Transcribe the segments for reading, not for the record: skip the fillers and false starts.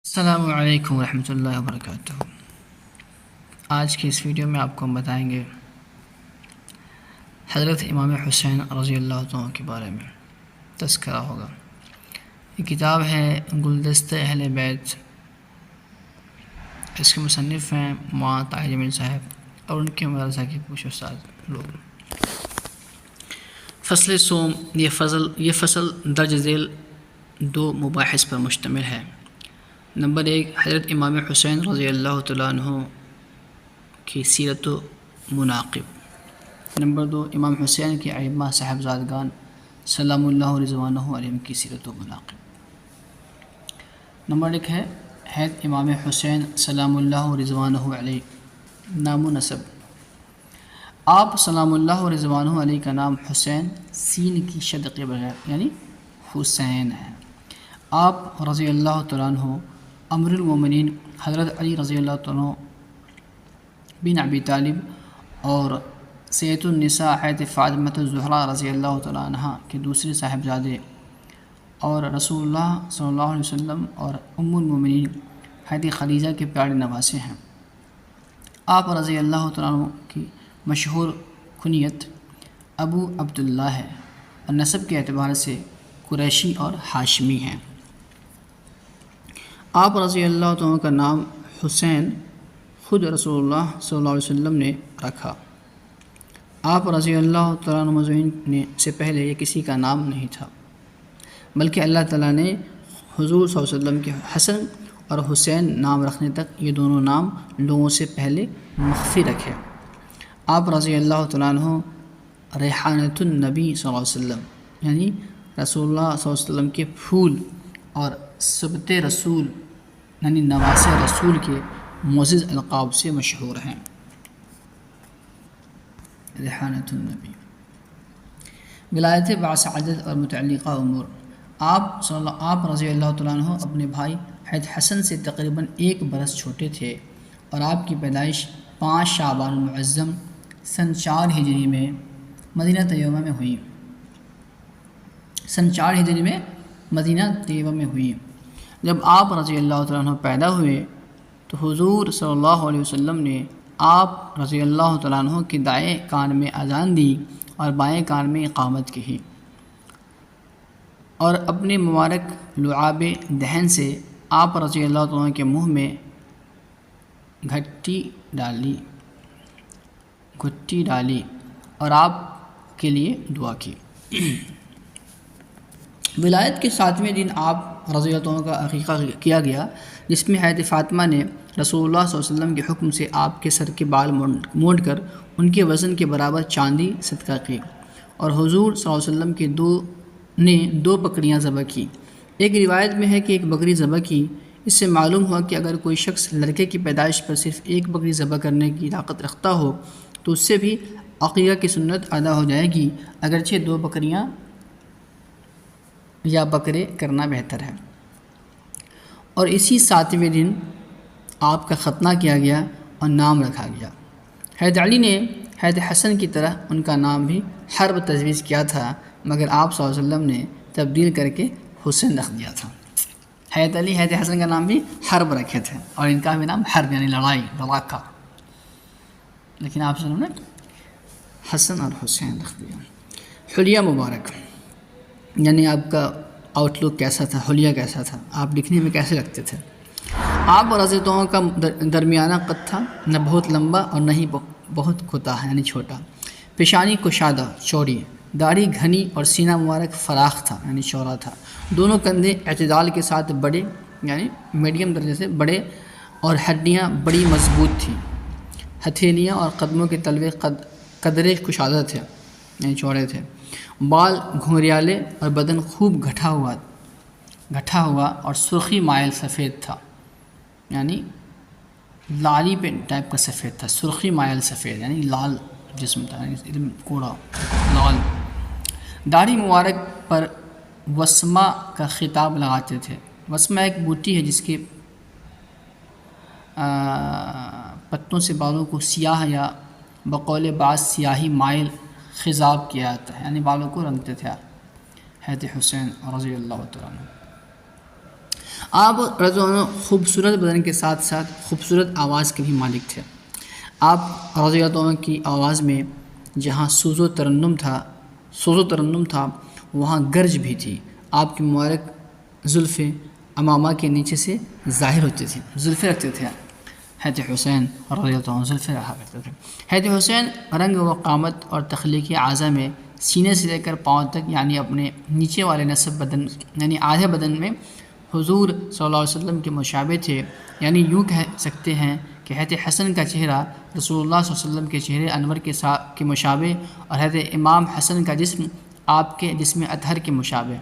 السلام علیکم ورحمۃ اللہ وبرکاتہ۔ آج کی اس ویڈیو میں آپ کو ہم بتائیں گے حضرت امام حسین رضی اللہ عنہ کے بارے میں تذکرہ ہوگا۔ یہ کتاب ہے گلدستہ اہل بیت، اس کے مصنف ہیں مولانا طاہر جمیل صاحب اور ان کے مدرسہ کے کچھ استاد لوگ۔ فصل صوم، یہ فصل درج ذیل دو مباحث پر مشتمل ہے۔ نمبر 1، حضرت امام حسین رضی اللہ تعالیٰ عنہ کی سیرت و مناقب۔ نمبر 2، امام حسین کے ائمہ صاحبزادگان سلام اللہ رضوانہ علیہم کی سیرت و مناقب۔ نمبر 1 ہے حضرت امام حسین سلام اللہ رضوانہ علیہ، نام و نسب۔ آپ سلام اللہ رضوانہ علیہ کا نام حسین سین کی شد کے بغیر یعنی حسین ہے۔ آپ رضی اللہ تعالیٰ عنہ امیر المومنین حضرت علی رضی اللہ عنہ بن ابی طالب اور سید النساء حضرت فاطمہ الزہرا رضی اللہ تعالیٰ عنہ کے دوسرے صاحبزادے اور رسول اللہ صلی اللہ علیہ وسلم اور ام المومنین حضرت خدیجہ کے پیارے نواسے ہیں۔ آپ رضی اللہ تعالیٰ عنہ کی مشہور کنیت ابو عبداللہ ہے اور نسب کے اعتبار سے قریشی اور ہاشمی ہیں۔ آپ رضی اللہ عنہ کا نام حسین خود رسول اللہ صلی اللہ علیہ وسلم نے رکھا۔ آپ رضی اللہ تعالیٰ عنہ مجمعین سے پہلے یہ کسی کا نام نہیں تھا، بلکہ اللہ تعالیٰ نے حضور صلی اللہ علیہ وسلم کے حسن اور حسین نام رکھنے تک یہ دونوں نام لوگوں سے پہلے مخفی رکھے۔ آپ رضی اللہ تعالیٰ عنہ ریحانۃ النبی صلی اللہ علیہ وسلم یعنی رسول اللہ صلی اللہ علیہ وسلم کے پھول اور سبط رسول یعنی نواسے رسول کے معزز القاب سے مشہور ہیں۔ ریحانۃ النبی، ولایت باسعادت اور متعلقہ امور۔ آپ رضی اللہ تعالیٰ عنہ اپنے بھائی حضرت حسن سے تقریباً 1 برس چھوٹے تھے اور آپ کی پیدائش 5 شعبان المعظم سن 4 ہجری میں مدینہ طیبہ میں ہوئی۔ سن 4 ہجری میں مدینہ طیبہ میں ہوئی۔ جب آپ رضی اللہ تعالیٰ عنہ پیدا ہوئے تو حضور صلی اللہ علیہ وسلم نے آپ رضی اللہ تعالیٰ عنہ کے دائیں کان میں اذان دی اور بائیں کان میں اقامت کی اور اپنے مبارک لعاب دہن سے آپ رضی اللہ تعالیٰ عنہ کے منہ میں گھٹی ڈالی اور آپ کے لیے دعا کی۔ ولایت کے 7ویں دن آپ رضی اللہ عنہ کا عقیقہ کیا گیا، جس میں حضرت فاطمہ نے رسول اللہ صلی اللہ علیہ وسلم کے حکم سے آپ کے سر کے بال مونڈ کر ان کے وزن کے برابر چاندی صدقہ کی اور حضور صلی اللہ علیہ وسلم کے نے 2 بکریاں ذبح کی۔ ایک روایت میں ہے کہ 1 بکری ذبح کی۔ اس سے معلوم ہوا کہ اگر کوئی شخص لڑکے کی پیدائش پر صرف 1 بکری ذبح کرنے کی طاقت رکھتا ہو تو اس سے بھی عقیقہ کی سنت ادا ہو جائے گی، اگرچہ 2 بکریاں یا بکرے کرنا بہتر ہے۔ اور اسی 7ویں دن آپ کا ختنہ کیا گیا اور نام رکھا گیا۔ حضرت علی نے حضرت حسن کی طرح ان کا نام بھی حرب تجویز کیا تھا، مگر آپ صلی اللہ علیہ وسلم نے تبدیل کر کے حسین رکھ دیا تھا۔ حضرت علی حضرت حسن کا نام بھی حرب رکھے تھے اور ان کا بھی نام حرب یعنی لڑائی لڑاکا، لیکن آپ صلی اللہ علیہ وسلم نے حسن اور حسین رکھ دیا۔ حلیہ مبارک یعنی آپ کا آؤٹ لک کیسا تھا، حلیہ کیسا تھا، آپ دکھنے میں کیسے لگتے تھے۔ آپ رضی اللہ عنہ کا درمیانہ قد تھا، نہ بہت لمبا اور نہ ہی بہت کوتاہ یعنی چھوٹا۔ پیشانی کشادہ چوڑی، داڑھی گھنی اور سینہ مبارک فراخ تھا یعنی چوڑا تھا۔ دونوں کندھے اعتدال کے ساتھ بڑے یعنی میڈیم درجے سے بڑے اور ہڈیاں بڑی مضبوط تھیں۔ ہتھیلیاں اور قدموں کے تلوے قدرے کشادہ تھے یعنی چوڑے تھے۔ بال گھنگریالے اور بدن خوب گھٹا ہوا اور سرخی مائل سفید تھا یعنی لالی پہ ٹائپ کا سفید تھا۔ سرخی مائل سفید یعنی لال جسم تھا یعنی کوڑا لال۔ داڑھی مبارک پر وسمہ کا خطاب لگاتے تھے۔ وسمہ ایک بوٹی ہے جس کے پتوں سے بالوں کو سیاہ یا بقول بعض سیاہی مائل خضاب کیا جاتا ہے یعنی بالوں کو رنگتے تھے حضرت حسین رضی اللہ تعالیٰ عنہ۔ آپ رضی اللہ عنہ خوبصورت بدن کے ساتھ ساتھ خوبصورت آواز کے بھی مالک تھے۔ آپ رضی اللہ عنہ کی آواز میں جہاں سوز و ترنم تھا وہاں گرج بھی تھی۔ آپ کی مبارک زلفیں امامہ کے نیچے سے ظاہر ہوتی تھی، زلفیں رکھتے تھے حضرت حسین رضی اللہ عنہ، زلفیں رہا کرتے تھے۔ حضرت حسین رنگ و قامت اور تخلیقی اعضاء میں سینے سے لے کر پاؤں تک یعنی اپنے نیچے والے نصف بدن یعنی آدھے بدن میں حضور صلی اللہ علیہ وسلم کے مشابہ تھے، یعنی یوں کہہ سکتے ہیں کہ حضرت حسن کا چہرہ رسول اللہ صلی اللہ علیہ وسلم کے چہرے انور کے مشابہ، اور حضرت امام حسن کا جسم آپ کے جسم اطہر کے مشابہ،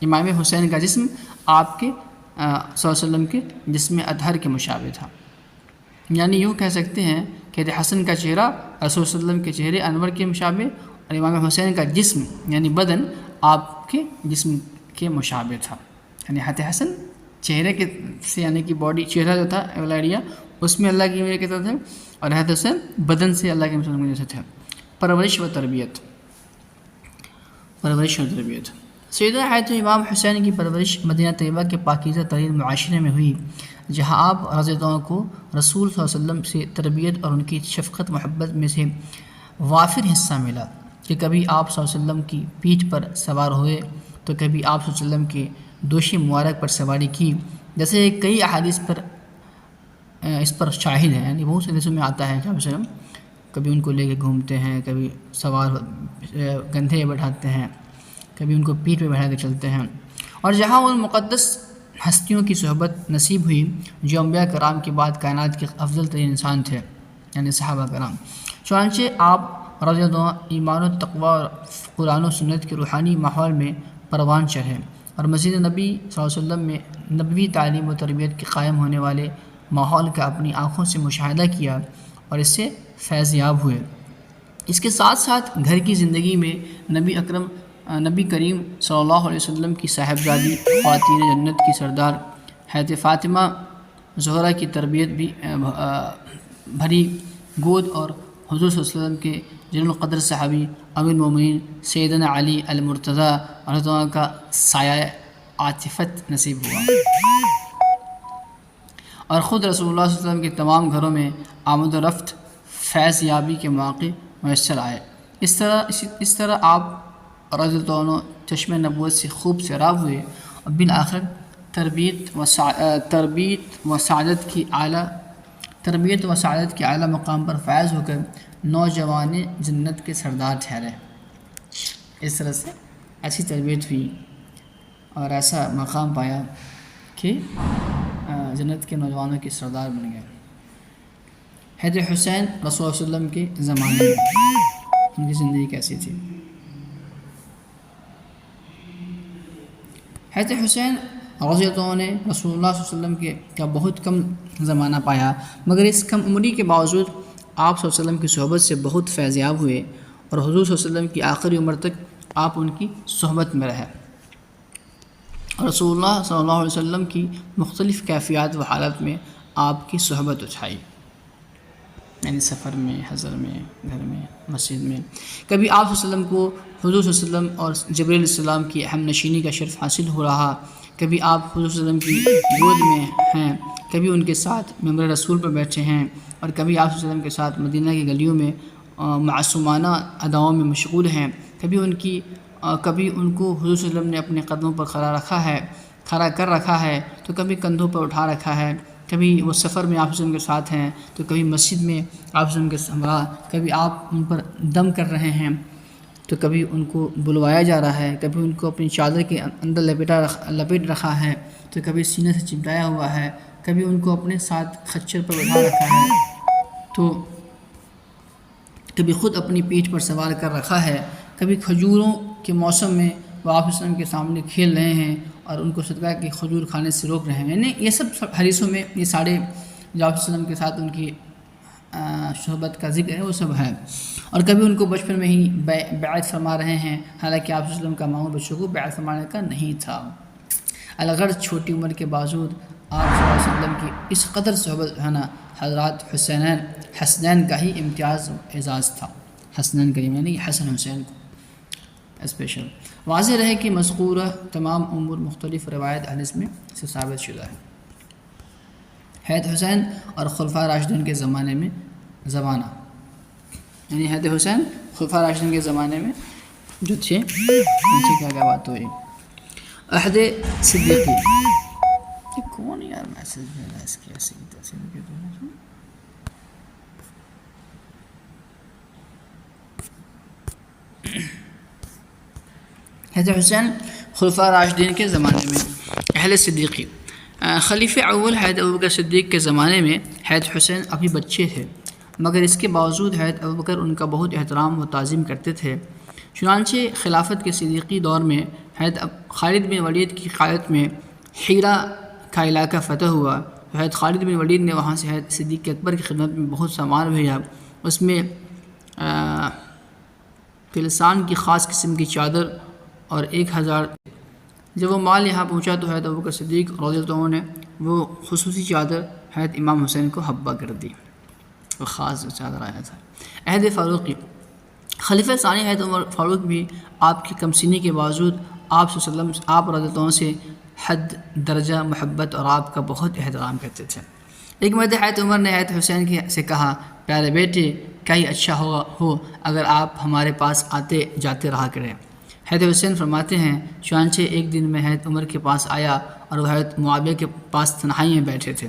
امام حسین کا جسم آپ کے صلی اللہ علیہ وسلم کے جسم اطہر کے مشابہ تھا۔ یعنی یوں کہہ سکتے ہیں کہ حضرت حسن کا چہرہ رسول صلی اللہ علیہ وسلم کے چہرے انور کے مشابہ، اور امام حسین کا جسم یعنی بدن آپ کے جسم کے مشابہ تھا۔ یعنی حضرت حسن چہرے کے سے یعنی کہ باڈی چہرہ جو تھا ایریا اس میں اللہ کی امیت کے تھے، اور حضرت حسین بدن سے اللہ کے مسلم جیسے تھے۔ پرورش و تربیت سیدنا حضرت امام حسین کی پرورش مدینہ طیبہ کے پاکیزہ ترین معاشرے میں ہوئی، جہاں آپ رضی اللہ عنہ کو رسول صلی اللہ علیہ وسلم سے تربیت اور ان کی شفقت محبت میں سے وافر حصہ ملا کہ کبھی آپ صلی اللہ علیہ وسلم کی پیٹھ پر سوار ہوئے تو کبھی آپ صلی اللہ علیہ وسلم کے دوشی مبارک پر سواری کی، جیسے کئی احادیث پر اس پر شاہد ہیں۔ یعنی بہت سے حدیثوں میں آتا ہے کہ آپ وسلم کبھی ان کو لے کے گھومتے ہیں، کبھی سوار کندھے بٹھاتے ہیں، کبھی ان کو پیٹھ پہ بیٹھا کے چلتے ہیں۔ اور جہاں ان مقدس ہستیوں کی صحبت نصیب ہوئی جو انبیاء کرام کے بعد کائنات کے افضل ترین انسان تھے، یعنی صحابہ کرام، چنانچہ آپ رضی اللہ عنہ ایمان و تقوی اور قرآن و سنت کے روحانی ماحول میں پروان چڑھے، اور مسجد نبی صلی اللہ علیہ وسلم میں نبوی تعلیم و تربیت کے قائم ہونے والے ماحول کا اپنی آنکھوں سے مشاہدہ کیا اور اس سے فیض یاب ہوئے۔ اس کے ساتھ ساتھ گھر کی زندگی میں نبی کریم صلی اللہ علیہ وسلم کی صاحبزادی خواتین جنت کی سردار حضرت فاطمہ زہرا کی تربیت بھی بھری گود، اور حضور صلی اللہ علیہ وسلم کے جلیل القدر صحابی امیر المومنین سیدنا علی المرتضیٰ رضی اللہ عنہ کا سایہ عاطفت نصیب ہوا، اور خود رسول اللہ صلی اللہ علیہ وسلم کے تمام گھروں میں آمد و رفت فیض یابی کے مواقع میسر آئے۔ اس طرح آپ رضی اللہ عنہ چشم نبوت سے خوب سیراب ہوئے، اور بالآخر تربیت و سعادت کی اعلیٰ مقام پر فائز ہو کر نوجوان جنت کے سردار ٹھہرے۔ اس طرح سے ایسی تربیت ہوئی اور ایسا مقام پایا کہ جنت کے نوجوانوں کے سردار بن گئے۔ حضرت حسین رسول اللہ علیہ وسلم کے زمانے میں ان کی زندگی کیسی تھی؟ حضرت حسین رضی اللہ عنہ نے رسول اللہ صلی اللہ علیہ وسلم کا بہت کم زمانہ پایا، مگر اس کم عمری کے باوجود آپ صلی اللہ علیہ وسلم کی صحبت سے بہت فیضیاب ہوئے، اور حضور صلی اللہ علیہ وسلم کی آخری عمر تک آپ ان کی صحبت میں رہے، اور رسول اللہ صلی اللہ علیہ وسلم کی مختلف کیفیات و حالت میں آپ کی صحبت اٹھائی، یعنی سفر میں، حضر میں، گھر میں، مسجد میں۔ کبھی آپ صلی اللہ علیہ وسلم کو حضور صلی اللہ علیہ وسلم اور جبرائیل علیہ السلام کی اہم نشینی کا شرف حاصل ہو رہا، کبھی آپ حضور صلی اللہ علیہ وسلم کی گود میں ہیں، کبھی ان کے ساتھ ممبر رسول پر بیٹھے ہیں، اور کبھی آپ صلی اللہ علیہ وسلم کے ساتھ مدینہ کی گلیوں میں معصومانہ اداؤں میں مشغول ہیں، کبھی ان کو حضور صلی اللہ علیہ وسلم نے اپنے قدموں پر کھڑا کر رکھا ہے، تو کبھی کندھوں پر اٹھا رکھا ہے، کبھی وہ سفر میں آپ صلی اللہ علیہ وسلم کے ساتھ ہیں، تو کبھی مسجد میں آپ صلی اللہ علیہ وسلم کے ہمراہ، کبھی آپ ان پر دم کر رہے ہیں، تو کبھی ان کو بلوایا جا رہا ہے، کبھی ان کو اپنی چادر کے اندر لپیٹ رکھا ہے، تو کبھی سینے سے چمٹایا ہوا ہے، کبھی ان کو اپنے ساتھ خچر پر بٹھا رکھا ہے، تو کبھی خود اپنی پیٹھ پر سوار کر رکھا ہے، کبھی کھجوروں کے موسم میں وہ آپ وسلم کے سامنے کھیل رہے ہیں اور ان کو صدقہ کے کھجور کھانے سے روک رہے ہیں۔ یعنی یہ سب حدیثوں میں یہ سارے جو آپ وسلم کے ساتھ ان کی صحبت کا ذکر ہے وہ سب ہے۔ اور کبھی ان کو بچپن میں ہی بیعت فرما رہے ہیں، حالانکہ آپ وسلم کا معمول بچوں کو بیعت فرمانے کا نہیں تھا۔ الغرض چھوٹی عمر کے باوجود آپ صلی اللہ علیہ وسلم کی اس قدر صحبت ہونا حضرات حسنین کا ہی امتیاز و اعزاز تھا۔ حسنین کریم یعنی حسن حسین کو اسپیشل۔ واضح رہے کہ مذکورہ تمام امور مختلف روایت حدیث میں سے ثابت شدہ ہے۔ حضرت حسین اور خلفاء راشدین کے زمانے میں زمانہ، یعنی حضرت حسین خلفاء راشدین کے زمانے میں جو تھے ان سے کیا بات ہوئی۔ عہد صدیقی، یہ کون یار میسج بھیجا اس کی ایسی تصویر حضرت حسین خلفاء راشدین کے زمانے میں اہل صدیقی، خلیفہ اول حضرت ابوبکر صدیق کے زمانے میں حضرت حسین ابھی بچے تھے، مگر اس کے باوجود حضرت ابوبکر ان کا بہت احترام و تعظیم کرتے تھے۔ چنانچہ خلافت کے صدیقی دور میں حضرت خالد بن ولید کی قیادت میں حیرہ کا علاقہ فتح ہوا، تو حضرت خالد بن ولید نے وہاں سے حضرت صدیق اکبر کی خدمت میں بہت سا مال بھیجا، اس میں فلسان کی خاص قسم کی چادر اور 1000۔ جب وہ مال یہاں پہنچا تو حضرت ابوبکر صدیق رضی اللہ عنہ نے وہ خصوصی چادر حضرت امام حسین کو حبہ کر دی، وہ خاص چادر آیا تھا۔ عہد فاروقی، خلیفہ ثانی حضرت عمر فاروق بھی آپ کی کم سنی کے باوجود آپ صلی اللہ علیہ وسلم آپ رضی اللہ عنہ سے حد درجہ محبت اور آپ کا بہت احترام کرتے تھے۔ ایک مرتبہ حضرت عمر نے حضرت حسین سے کہا، پیارے بیٹے، کیا ہی اچھا ہو اگر آپ ہمارے پاس آتے جاتے رہا کریں۔ حضرت حسین فرماتے ہیں، چنانچہ ایک دن میں حضرت عمر کے پاس آیا اور وہ حضرت معاویہ کے پاس تنہائی میں بیٹھے تھے۔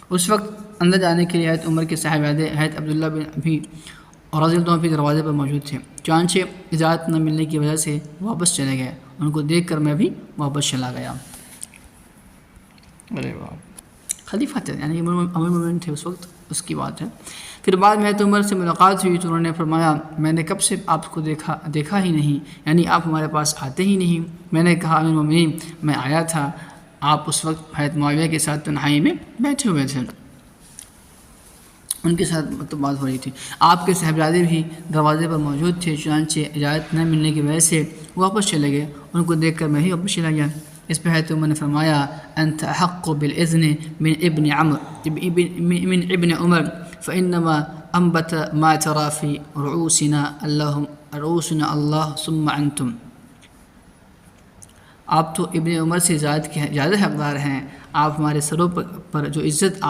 اس وقت اندر جانے کے لیے حضرت عمر کے صاحبزادے حضرت عبداللہ بن ابی رضی اللہ عنہ بھی دروازے پر موجود تھے، چنانچہ اجازت نہ ملنے کی وجہ سے واپس چلے گئے۔ ان کو دیکھ کر میں بھی واپس چلا گیا۔ ارے واہ، خلیفہ تھے، یعنی امیر المومنین تھے اس وقت، اس کی بات ہے۔ پھر بعد میں حضرت عمر سے ملاقات ہوئی تو انہوں نے فرمایا، میں نے کب سے آپ کو دیکھا ہی نہیں، یعنی آپ ہمارے پاس آتے ہی نہیں۔ میں نے کہا، امیر المومنین، میں آیا تھا، آپ اس وقت حضرت معاویہ کے ساتھ تنہائی میں بیٹھے ہوئے تھے، ان کے ساتھ بات ہو رہی تھی، آپ کے صاحبزادے بھی دروازے پر موجود تھے، چنانچہ اجازت نہ ملنے کی وجہ سے واپس چلے گئے۔ ان کو دیکھ کر میں ہی واپس چلا گیا۔ اس پہ حضرت عمر نے فرمایا، انت احق بالاذن من ابن عمر فانما انبت ما ترى في رؤوسنا اللہ ثم انتم۔ آپ تو ابن عمر سے زیادہ حقدار ہیں، آپ ہمارے سروں پر جو عزت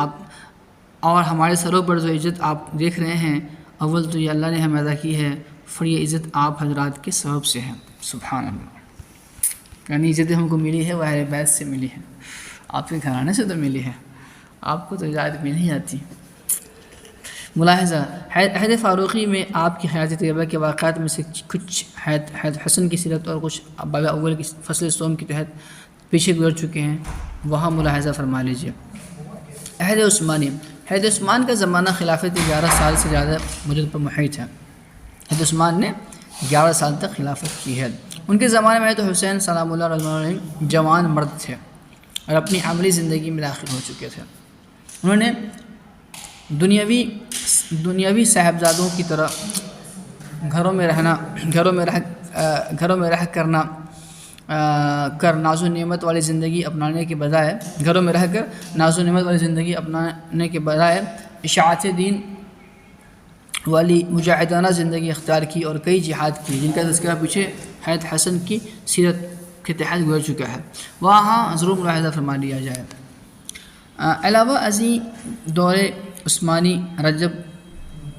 ہمارے سروں پر جو عزت آپ دیکھ رہے ہیں، اول تو یہ اللہ نے ہمیں عطا کی ہے، پھر یہ عزت آپ حضرات کے سبب سے ہے۔ سبحان اللہ، یعنی عزت ہم کو ملی ہے وہ اہل بیت سے ملی ہے، آپ کے گھرانے سے تو ملی ہے، آپ کو تو اجازت مل ہی جاتی۔ ملاحظہ، عہد فاروقی میں آپ کی حیات طیبہ کے واقعات میں سے کچھ حضرت حسن کی سیرت اور کچھ باب اول کی فصل سوم کے تحت پیچھے گزر چکے ہیں، وہاں ملاحظہ فرما لیجیے۔ عہد عثمانی، حضرت عثمان کا زمانہ خلافت 11 سال سے زیادہ مدت پر محیط ہے۔ حضرت عثمان نے 11 سال تک خلافت کی ہے۔ ان کے زمانے میں تو حسین سلام اللہ علیہ جوان مرد تھے اور اپنی عملی زندگی میں داخل ہو چکے تھے۔ انہوں نے دنیاوی صاحبزادوں کی طرح گھروں میں رہ کر ناز و نعمت والی زندگی اپنانے کے بجائے اشاعت دین والی مجاہدانہ زندگی اختیار کی اور کئی جہاد کی، جن کا تذکرہ پیچھے حضرت حسن کی سیرت کے تحت گزر چکا ہے، وہاں ضرور ملاحظہ فرما لیا جائے۔ علاوہ ازیں دور عثمانی رجب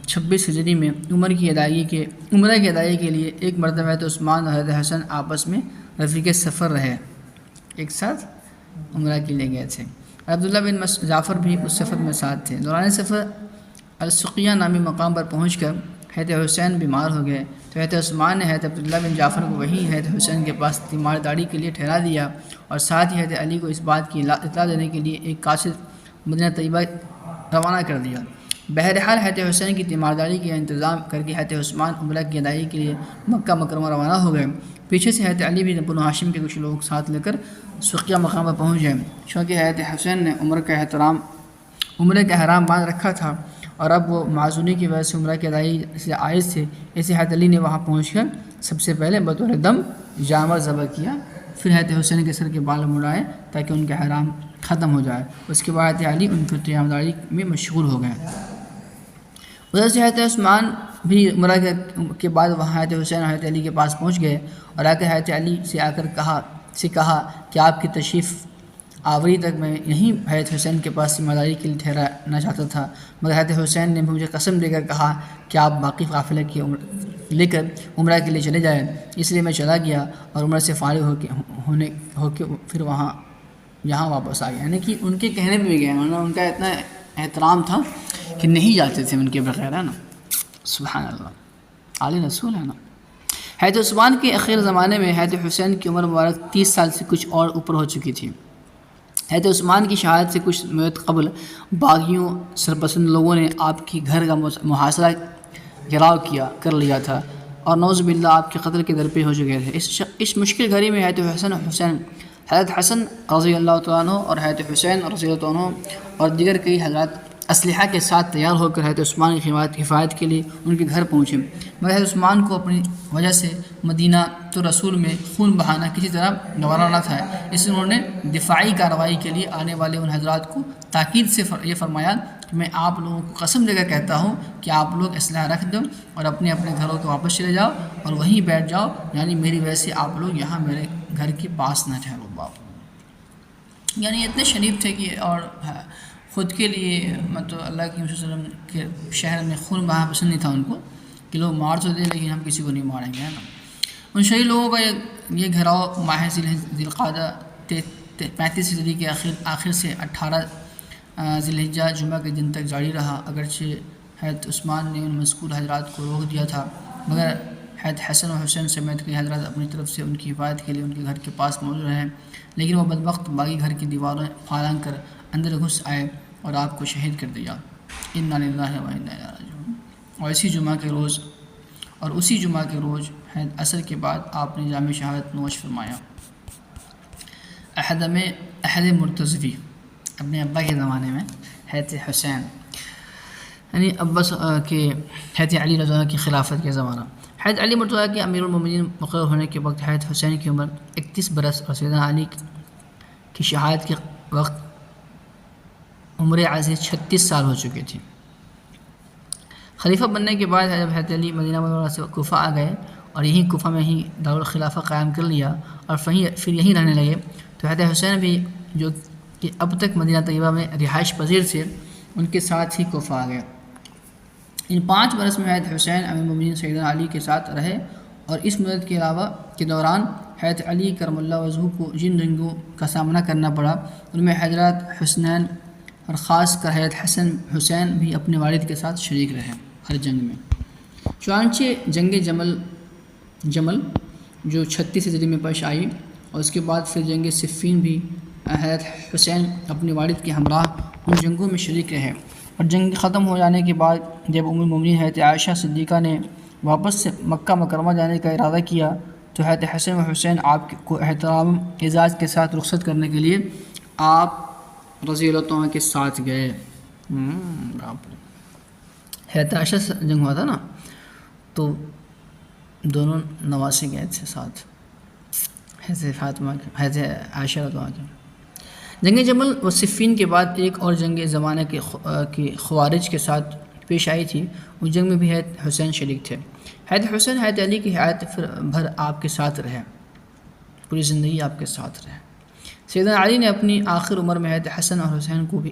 26 ہجری میں عمرہ کی ادائیگی کے لیے ایک مرتبہ حضرت عثمان اور حضرت حسن آپس میں رفیق سفر رہے، ایک ساتھ عمرہ کے لیے گئے تھے۔ عبداللہ بن جعفر بھی اس سفر میں ساتھ تھے۔ دوران سفر السقیہ نامی مقام پر پہنچ کر حضرت حسین بیمار ہو گئے تو حضرت عثمان نے حضرت عبداللہ بن جعفر کو وہیں حضرت حسین کے پاس تیمارداری کے لیے ٹھہرا دیا اور ساتھ ہی حضرت علی کو اس بات کی اطلاع دینے کے لیے ایک قاصد مدینہ طیبہ روانہ کر دیا۔ بہرحال حضرت حسین کی تیمارداری کا انتظام کر کے حضرت عثمان عمرہ کی ادائیگی کے لیے مکہ مکرمہ روانہ ہو گئے۔ پیچھے سے حضرت علی بن ہاشم کے کچھ لوگ ساتھ لے کر سقیہ مقام پر پہنچ گئے، چونکہ حضرت حسین نے عمرہ کا احرام باندھ رکھا تھا اور اب وہ معذوری کی وجہ سے عمرہ کی ادائیگی سے عاجز تھے، اسے حضرت علی نے وہاں پہنچ کر سب سے پہلے بطور دم جانور ذبح کیا، پھر حضرت حسین کے سر کے بال مڑائے تاکہ ان کا احرام ختم ہو جائے۔ اس کے بعد حضرت علی ان کی تیمارداری میں مشغول ہو گئے۔ ادھر سے حضرت عثمان بھی عمرہ کے بعد وہاں حضرت حسین اور حضرت علی کے پاس پہنچ گئے اور آ کر حضرت علی سے کہا کہ آپ کی تشریف آوری تک میں یہیں حضرت حسین کے پاس ذمہ داری کے لیے ٹھہرانا چاہتا تھا، مگر حضرت حسین نے مجھے قسم دے کر کہا کہ آپ باقی قافلے کی لے کر عمرہ کے لیے چلے جائیں، اس لیے میں چلا گیا اور عمرہ سے فارغ ہو کے پھر یہاں واپس آ گیا۔ یعنی کہ ان کے کہنے پہ بھی گیا، ان کا اتنا احترام تھا کہ نہیں جاتے تھے ان کے بغیر، ہے نا، سبحان اللہ، عالی رسول ہے نا۔ حضرت عثمان کے اخیر زمانے میں حضرت حسین کی عمر مبارک 30 سال سے کچھ اور اوپر ہو چکی تھی۔ حضرت عثمان کی شہادت سے کچھ مدت قبل باغیوں سرپسند لوگوں نے آپ کی گھر کا محاصرہ گھیراؤ کر لیا تھا اور نعوذ باللہ آپ کے قتل کے درپے ہو چکے تھے۔ اس مشکل گھڑی میں حضرت حسن رضی اللہ تعالیٰ عنہ اور حضرت حسین رضی اللہ عنہ اور دیگر کئی حضرات اسلحہ کے ساتھ تیار ہو کر حضرت عثمان کی حفاظت کے لیے ان کے گھر پہنچے، مگر حضرت عثمان کو اپنی وجہ سے مدینہ تو رسول میں خون بہانا کسی طرح گوارا نہ تھا، اس لیے انہوں نے دفاعی کارروائی کے لیے آنے والے ان حضرات کو تاکید سے یہ فرمایا کہ میں آپ لوگوں کو قسم دے کر کہتا ہوں کہ آپ لوگ اسلحہ رکھ دو اور اپنے گھروں کو واپس چلے جاؤ اور وہیں بیٹھ جاؤ، یعنی میری وجہ سے آپ لوگ یہاں میرے گھر کے پاس نہ ٹھہرو باپ۔ یعنی اتنے شریف تھے کہ اور خود کے لیے مطلب اللہ کے رسول صلی اللہ علیہ وسلم کے شہر میں خون بہانا پسند نہیں تھا ان کو کہ لوگ مار تو دیں لیکن ہم کسی کو نہیں ماریں گے، ہے نا۔ ان شہری لوگوں کا یہ گھراؤ ماہ ذی القعدہ 35 ہجری کے آخر سے 18 ذی الحجہ جمعہ کے دن تک جاری رہا، اگرچہ حضرت عثمان نے ان مذکور حضرات کو روک دیا تھا، مگر حضرت حسن و حسین سمیت کئی حضرات اپنی طرف سے ان کی حفاظت کے لیے ان کے گھر کے پاس موجود رہے، لیکن وہ بدبخت باغی گھر کی دیواریں پھاڑ کر اندر گھس آئے اور آپ کو شہید کر دیا۔ انا للہ و انا الیہ راجعون۔ اور اسی جمعہ کے روز حضرت عصر کے بعد آپ نے جام شہادت نوش فرمایا۔ احد مرتضوی اپنے ابا کے زمانے میں حضرت حسین یعنی ابا کے حضرت علی رضی اللہ عنہ کی خلافت کے زمانہ، حضرت علی مرتضیٰ کے امیر المومنین مقرر ہونے کے وقت حضرت حسین کی عمر 31 برس اور سیدنا علی کی شہادت کے وقت عمر عزیز 36 سال ہو چکی تھی۔ خلیفہ بننے کے بعد حضرت علی مدینہ منورہ سے کوفہ آ گئے اور یہیں کوفہ میں ہی دارالخلافہ قائم کر لیا اور پھر یہیں رہنے لگے، تو حضرت حسین بھی جو کہ اب تک مدینہ طیبہ میں رہائش پذیر تھے ان کے ساتھ ہی کوفہ آ گئے۔ ان 5 برس میں حضرت حسین امیر المومنین سیدنا علی کے ساتھ رہے اور اس مدت کے دوران حضرت علی کرم اللہ وجہہ کو جن جنگوں کا سامنا کرنا پڑا ان میں حضرت حسنین اور خاص کر حضرت حسین بھی اپنے والد کے ساتھ شریک رہے ہر جنگ میں۔ چنانچہ جنگ جمل جو 36 ہجری میں پیش آئی اور اس کے بعد پھر جنگ صفین بھی حضرت حسین اپنے والد کے ہمراہ ان جنگوں میں شریک رہے، اور جنگ ختم ہو جانے کے بعد جب ام المومنین حضرت عائشہ صدیقہ نے واپس سے مکہ مکرمہ جانے کا ارادہ کیا تو حضرت حسن و حسین آپ کو احترام اعزاز کے ساتھ رخصت کرنے کے لیے آپ رضی اللہ عنہ کے ساتھ گئے۔ حضرت عائشہ سے جنگ ہوا تھا نا، تو دونوں نواسے گئے تھے ساتھ، حضرت فاطمہ حضرت عائشہ رضی اللہ عنہ۔ جنگ جمل و صفین کے بعد ایک اور جنگ زمانے کے خوارج کے ساتھ پیش آئی تھی، اس جنگ میں بھی حضرت حسین شریک تھے۔ حضرت حسین حضرت علی کی حیات بھر آپ کے ساتھ رہے، پوری زندگی آپ کے ساتھ رہے۔ سیدنا علی نے اپنی آخر عمر میں حضرت حسن اور حسین کو بھی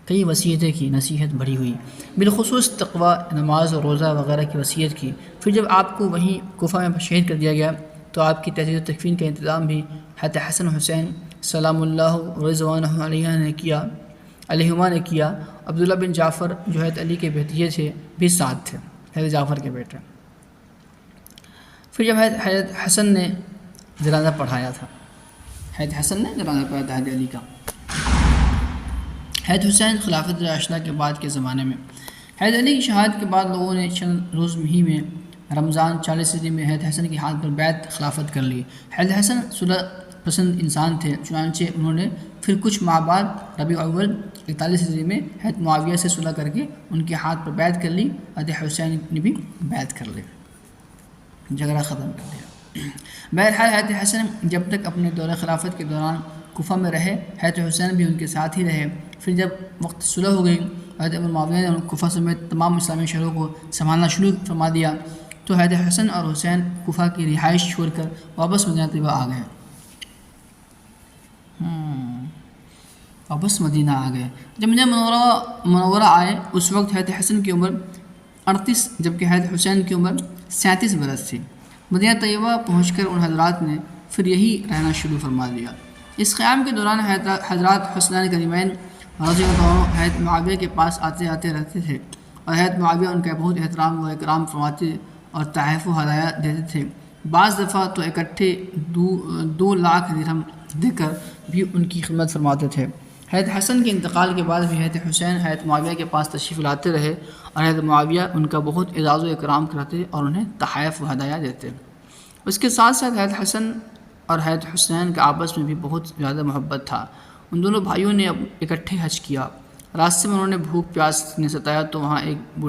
کئی وصیتیں کی، نصیحت بڑھی ہوئی، بالخصوص تقوی، نماز اور روزہ وغیرہ کی وصیت کی۔ پھر جب آپ کو وہیں کوفہ میں شہید کر دیا گیا تو آپ کی تجدید و تکفین کا انتظام بھی حضرت حسن حسین سلام اللہ رضوانہ علیہما نے کیا۔ عبداللہ بن جعفر جو حضرت علی کے بھتیجے تھے بھی ساتھ تھے، حضرت جعفر کے بیٹے۔ پھر جب حضرت حسن نے جنازہ پڑھایا تھا، حضرت حسن نے جنازہ پڑھایا تھا حضرت علی کا۔ حضرت حسین خلافت راشدہ کے بعد کے زمانے میں حضرت علی کی شہادت کے بعد لوگوں نے چند روز ہی میں رمضان 40 ہجری میں حضرت حسن کی ہاتھ پر بیعت خلافت کر لی۔ حضرت حسن صلح پسند انسان تھے، چنانچہ انہوں نے پھر کچھ ماہ بعد ربیع اول 41 ہجری میں حضرت معاویہ سے صلح کر کے ان کے ہاتھ پر بیعت کر لی۔ حضرت حسین نے بھی بیعت کر لی، جھگڑا ختم کر دیا۔ بہرحال حضرت حسن جب تک اپنے دور خلافت کے دوران کوفہ میں رہے، حضرت حسین بھی ان کے ساتھ ہی رہے۔ پھر جب وقت صلح ہو گئی، حضرت ابو معاویہ نے کوفہ سمیت تمام اسلامی شہروں کو سنبھالنا شروع فرما دیا، تو حضرت حسن اور حسین کوفہ کی رہائش چھوڑ کر واپس مدینہ طیبہ آ گئے۔ واپس مدینہ آ گئے۔ جب مدینہ منورہ آئے اس وقت حضرت حسن کی عمر 38 جبکہ حضرت حسین کی عمر 37 برس تھی۔ مدینہ طیبہ پہنچ کر ان حضرات نے پھر یہی رہنا شروع فرما دیا۔ اس قیام کے دوران حضرات حسنین کریمین رضی اللہ عنہ حضرت معاویہ کے پاس آتے رہتے تھے، اور حضرت معاویہ ان کا بہت احترام و اکرام فرماتے اور تحائف و ہدایہ دیتے تھے۔ بعض دفعہ تو اکٹھے 2 لاکھ درہم دے کر بھی ان کی خدمت فرماتے تھے۔ حضرت حسن کے انتقال کے بعد بھی حضرت حسین حضرت معاویہ کے پاس تشریف لاتے رہے، اور حضرت معاویہ ان کا بہت اعزاز و اکرام کرتے اور انہیں تحائف و ہدایہ دیتے۔ اس کے ساتھ ساتھ حضرت حسن اور حضرت حسین کا آپس میں بھی بہت زیادہ محبت تھا۔ ان دونوں بھائیوں نے اکٹھے حج کیا۔ راستے میں انہوں نے بھوک پیاس نے ستایا تو وہاں ایک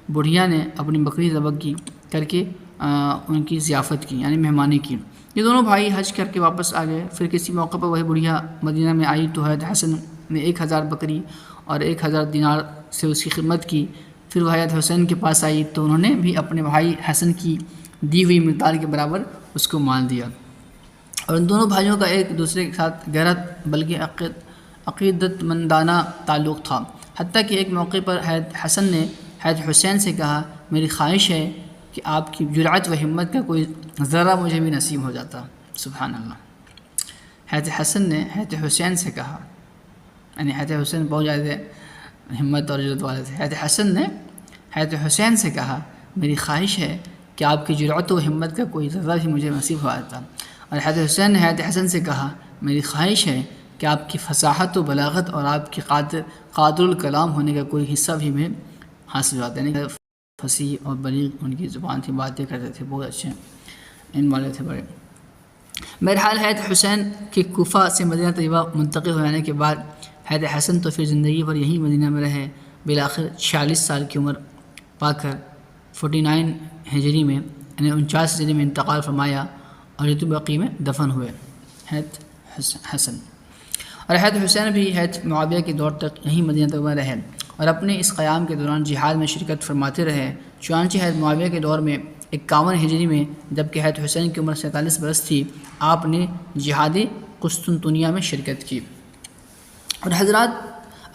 بڑھیا نے اپنی بکری ذبح کی کر کے ان کی ضیافت کی، یعنی مہمانی کی۔ یہ دونوں بھائی حج کر کے واپس آ گئے۔ پھر کسی موقع پر وہی بڑھیا مدینہ میں آئی تو حضرت حسن نے 1000 بکری اور 1000 دینار سے اس کی خدمت کی۔ پھر وہ حضرت حسین کے پاس آئی تو انہوں نے بھی اپنے بھائی حسن کی دی ہوئی مقدار کے برابر اس کو مال دیا، اور ان دونوں بھائیوں کا ایک دوسرے کے ساتھ گہرا بلکہ عقیدت مندانہ تعلق تھا، حتیٰ کہ ایک موقع پر حضرت حسن نے حضرت حسین سے کہا، میری خواہش ہے کہ آپ کی جرأت و ہمت کا کوئی ذرہ مجھے بھی نصیب ہو جاتا۔ سبحان اللہ۔ حضرت حسن نے حضرت حسین سے کہا، یعنی حضرت حسین بہت زیادہ ہمت اور جرأت والے تھے۔ حضرت حسن نے حضرت حسین سے کہا، میری خواہش ہے کہ آپ کی جرأت و ہمت کا کوئی ذرہ بھی مجھے نصیب ہو جاتا۔ اور حضرت حسین نے حضرت حسن سے کہا، میری خواہش ہے کہ آپ کی فصاحت و بلاغت اور آپ کی قادر الکلام ہونے کا کوئی حصہ بھی میں حاصل ہو جاتا ہے۔ یعنی فصیح اور بلیغ ان کی زبان تھی، باتیں کرتے تھے، بہت اچھے ان والے تھے بڑے۔ بہرحال حضرت حسین کے کوفہ سے مدینہ طیبہ منتقل ہو جانے کے بعد حضرت حسن تو پھر زندگی بھر یہیں مدینہ میں رہے۔ بالآخر 46 سال کی عمر پا کر 49 ہجری میں یعنی 49 ہجری میں انتقال فرمایا اور جنت بقیع میں دفن ہوئے حضرت حسن۔ اور حضرت حسین بھی حضرت معاویہ کے دور تک یہیں مدینہ طیبہ رہے اور اپنے اس قیام کے دوران جہاد میں شرکت فرماتے رہے۔ چنانچہ حضرت معاویہ کے دور میں 51 ہجری میں جبکہ حضرت حسین کی عمر 47 برس تھی، آپ نے جہاد قسطنطنیہ میں شرکت کی۔ اور حضرات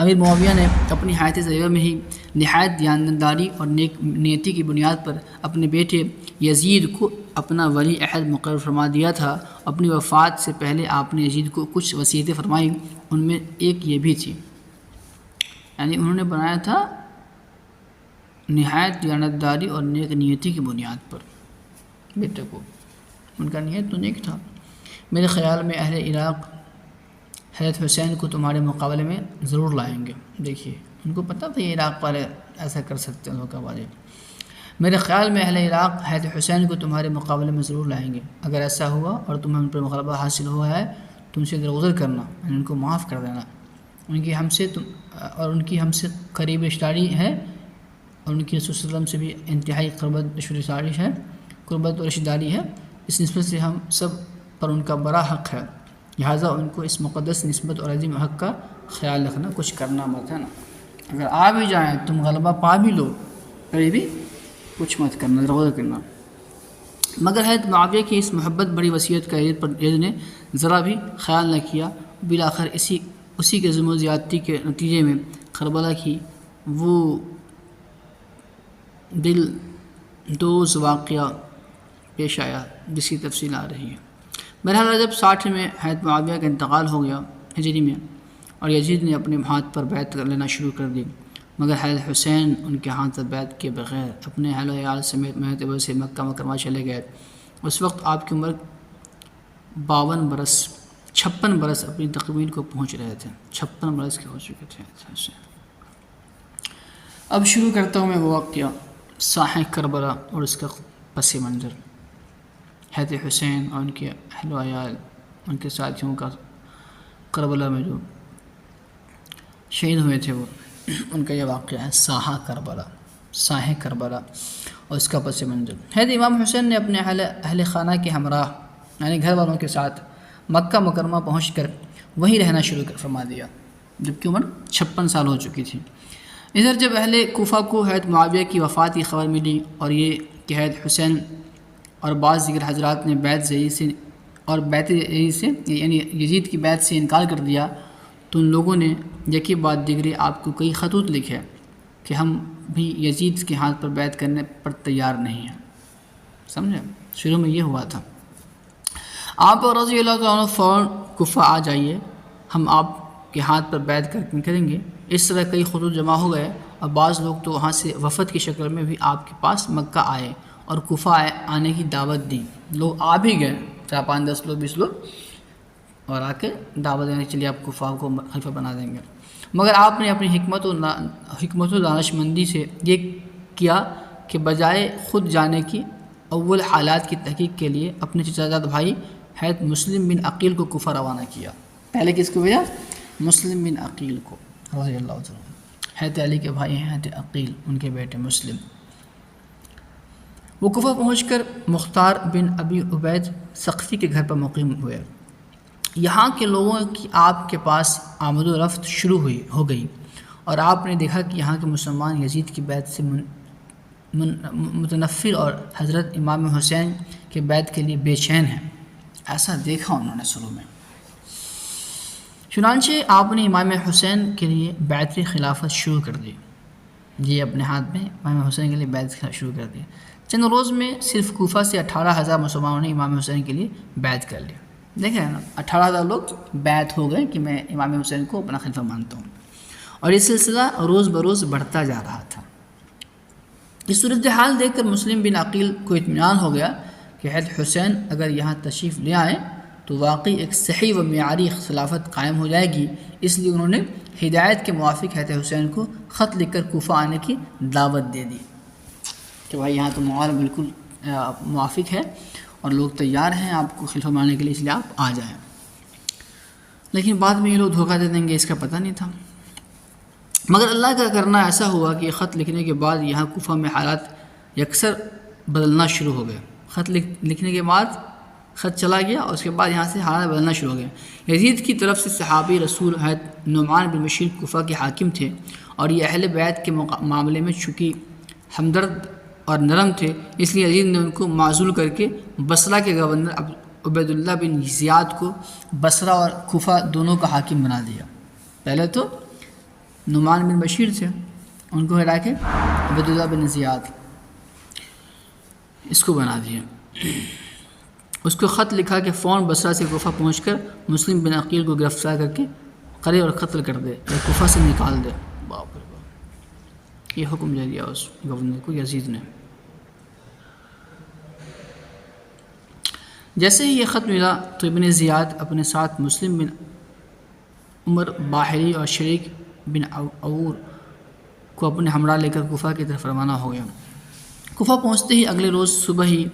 امیر معاویہ نے اپنی حیات طیبہ میں ہی نہایت دیانتداری اور نیتی کی بنیاد پر اپنے بیٹے یزید کو اپنا ولی عہد مقرر فرما دیا تھا۔ اپنی وفات سے پہلے آپ نے یزید کو کچھ وصیتیں فرمائیں، ان میں ایک یہ بھی تھی، یعنی انہوں نے بنایا تھا نہایت دیانتداری اور نیک نیتی کی بنیاد پر بیٹے کو، ان کا نیت تو نیک تھا۔ میرے خیال میں اہل عراق حضرت حسین کو تمہارے مقابلے میں ضرور لائیں گے۔ دیکھیے ان کو پتہ تھا یہ عراق والے ایسا کر سکتے ہیں دھوکہ بازی۔ میرے خیال میں اہل عراق حضرت حسین کو تمہارے مقابلے میں ضرور لائیں گے۔ اگر ایسا ہوا اور تمہیں ان پر غلبہ حاصل ہوا ہے تو ان سے درگزر کرنا، یعنی ان کو معاف کر دینا۔ ان کی ہم سے قریب رشتہ داری ہے، اور ان کی رسول صلی اللہ علیہ وسلم سے بھی انتہائی قربت و رشتہ داری ہے۔ اس نسبت سے ہم سب پر ان کا بڑا حق ہے، لہٰذا ان کو اس مقدس نسبت اور عظیم حق کا خیال رکھنا، کچھ کرنا مت ہے نا۔ اگر آ بھی جائیں تم غلبہ پا بھی لو، پھر بھی کچھ مت کرنا، درگزر کرنا۔ مگر حضرت معاویہ کی اس محبت بڑی وصیت کا یزید نے ذرا بھی خیال نہ کیا۔ بالآخر اسی کے ظلم و زیادتی کے نتیجے میں کربلا کی وہ دل دوز واقعہ پیش آیا جس کی تفصیل آ رہی ہے۔ بہرحال رجب 60 میں حضرت معاویہ کا انتقال ہو گیا ہجری میں، اور یزید نے اپنے ہاتھ پر بیعت لینا شروع کر دی، مگر حضرت حسین ان کے ہاتھ پر بیعت کے بغیر اپنے اہل و عیال سمیت مدینہ طیبہ سے مکہ مکرمہ چلے گئے۔ اس وقت آپ کی عمر 56 برس اپنی تکمیل کو پہنچ رہے تھے، 56 برس کے ہو چکے تھے۔ اب شروع کرتا ہوں میں وہ واقعہ ساحہ کربلا اور اس کا پس منظر، حضرت حسین اور ان کے اہل و عیال ان کے ساتھیوں کا کربلا میں جو شہید ہوئے تھے وہ ان کا یہ واقعہ ہے ساحہ کربلا اور اس کا پس منظر۔ حضرت امام حسین نے اپنے اہل خانہ کے ہمراہ یعنی گھر والوں کے ساتھ مکہ مکرمہ پہنچ کر وہیں رہنا شروع فرما دیا جبکہ عمر 56 سال ہو چکی تھی۔ ادھر جب اہل کوفہ کو حضرت معاویہ کی وفات کی خبر ملی اور یہ کہ حضرت حسین اور بعض دیگر حضرات نے بیعت یزید سے یعنی یزید کی بیعت سے انکار کر دیا، تو ان لوگوں نے یکی بعد دیگرے آپ کو کئی خطوط لکھے کہ ہم بھی یزید کے ہاتھ پر بیعت کرنے پر تیار نہیں ہیں۔ سمجھے؟ شروع میں یہ ہوا تھا۔ آپ رضی اللہ تعالیٰ عنہ فوراً کوفہ آ جائیے، ہم آپ کے ہاتھ پر بیعت کریں گے۔ اس طرح کئی خطوط جمع ہو گئے اور بعض لوگ تو وہاں سے وفد کی شکل میں بھی آپ کے پاس مکہ آئے اور کوفہ آنے کی دعوت دی۔ لوگ آ بھی گئے، 4 5 10 لوگ 20 لوگ، اور آ کے دعوت دینے چلیے آپ کوفہ کو خلیفہ بنا دیں گے۔ مگر آپ نے اپنی حکمت و دانشمندی سے یہ کیا کہ بجائے خود جانے کی اول حالات کی تحقیق کے لیے اپنے چچا زاد بھائی حضرت مسلم بن عقیل کو کوفہ روانہ کیا۔ پہلے کس کو بھیجا؟ مسلم بن عقیل کو رضی اللہ عنہ۔ حضرت علی کے بھائی ہیں حضرت عقیل، ان کے بیٹے مسلم۔ وہ کوفہ پہنچ کر مختار بن ابی عبید ثقفی کے گھر پر مقیم ہوئے۔ یہاں کے لوگوں کی آپ کے پاس آمد و رفت شروع ہو گئی اور آپ نے دیکھا کہ یہاں کے مسلمان یزید کی بیعت سے متنفر اور حضرت امام حسین کے بیعت کے لیے بے چین ہیں۔ ایسا دیکھا انہوں نے شروع میں۔ چنانچہ آپ نے امام حسین کے لیے بیعت خلافت شروع کر دی۔ یہ اپنے ہاتھ میں امام حسین کے لیے بیعت شروع کر دی۔ چند روز میں صرف کوفہ سے 18,000 مسلمانوں نے امام حسین کے لیے بیعت کر لیا۔ دیکھیں نا، 18,000 لوگ بیعت ہو گئے کہ میں امام حسین کو اپنا خلیفہ مانتا ہوں، اور یہ سلسلہ روز بروز بڑھتا جا رہا تھا۔ اس صورتحال دیکھ کر مسلم بن عقیل کو اطمینان ہو گیا کہ حضرت حسین اگر یہاں تشریف لے آئیں تو واقعی ایک صحیح و معیاری خلافت قائم ہو جائے گی۔ اس لیے انہوں نے ہدایت کے موافق حضرت حسین کو خط لکھ کر کوفہ آنے کی دعوت دے دی کہ بھائی یہاں تو ماحول بالکل موافق ہے اور لوگ تیار ہیں آپ کو خلیفہ بنانے کے لیے، اس لیے آپ آ جائیں۔ لیکن بعد میں یہ لوگ دھوکہ دے دیں گے، اس کا پتہ نہیں تھا۔ مگر اللہ کا کرنا ایسا ہوا کہ خط لکھنے کے بعد یہاں کوفہ میں حالات یکسر بدلنا شروع ہو گئے۔ خط لکھنے کے بعد خط چلا گیا اور اس کے بعد یہاں سے حالات بدلنا شروع ہو گئے۔ یزید کی طرف سے صحابی رسول حضرت نعمان بن بشیر کوفہ کے حاکم تھے اور یہ اہل بیت کے معاملے میں چونکہ ہمدرد اور نرم تھے، اس لیے یزید نے ان کو معزول کر کے بصرہ کے گورنر عبید اللہ بن زیاد کو بصرہ اور کوفہ دونوں کا حاکم بنا دیا۔ پہلے تو نعمان بن بشیر تھے، ان کو ہٹا کے عبید اللہ بن زیاد اس کو بنا دیا۔ اس کو خط لکھا کہ فوراً بصرہ سے کوفہ پہنچ کر مسلم بن عقیل کو گرفتار کر کے قلعے اور قتل کر دے یا کوفہ سے نکال دے۔ باپ رے باپ، یہ حکم دے دیا اس گورنر کو یزید نے۔ جیسے ہی یہ خط ملا تو ابن زیاد اپنے ساتھ مسلم بن عمر باحری اور شریک بن عور کو اپنے ہمراہ لے کر کوفہ کی طرف روانہ ہو گیا۔ کوفہ پہنچتے ہی اگلے روز صبح ہی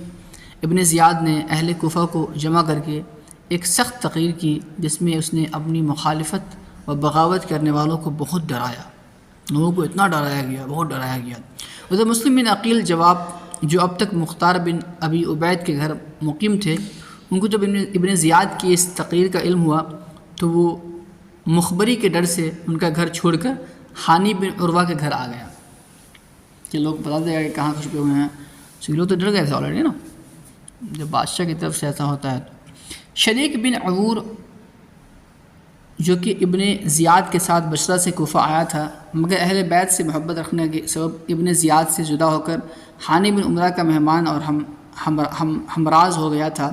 ابن زیاد نے اہل کوفہ کو جمع کر کے ایک سخت تقریر کی، جس میں اس نے اپنی مخالفت و بغاوت کرنے والوں کو بہت ڈرایا۔ لوگوں کو اتنا ڈرایا گیا، بہت ڈرایا گیا۔ ادھر مسلم بن عقیل جو اب تک مختار بن ابی عبید کے گھر مقیم تھے، ان کو جب ابن زیاد کی اس تقریر کا علم ہوا تو وہ مخبری کے ڈر سے ان کا گھر چھوڑ کر حانی بن عروہ کے گھر آ گیا کہ لوگ بتا دے گا کہ کہاں چھپے ہوئے ہیں۔ تو لوگ تو ڈر گئے تھے آلریڈی نا، جب بادشاہ کی طرف سے ایسا ہوتا ہے۔ شریک بن عور جو کہ ابن زیاد کے ساتھ بصرہ سے کوفہ آیا تھا، مگر اہل بیت سے محبت رکھنے کے سبب ابن زیاد سے جدا ہو کر حانی بن عمرہ کا مہمان اور ہمراز ہو گیا تھا،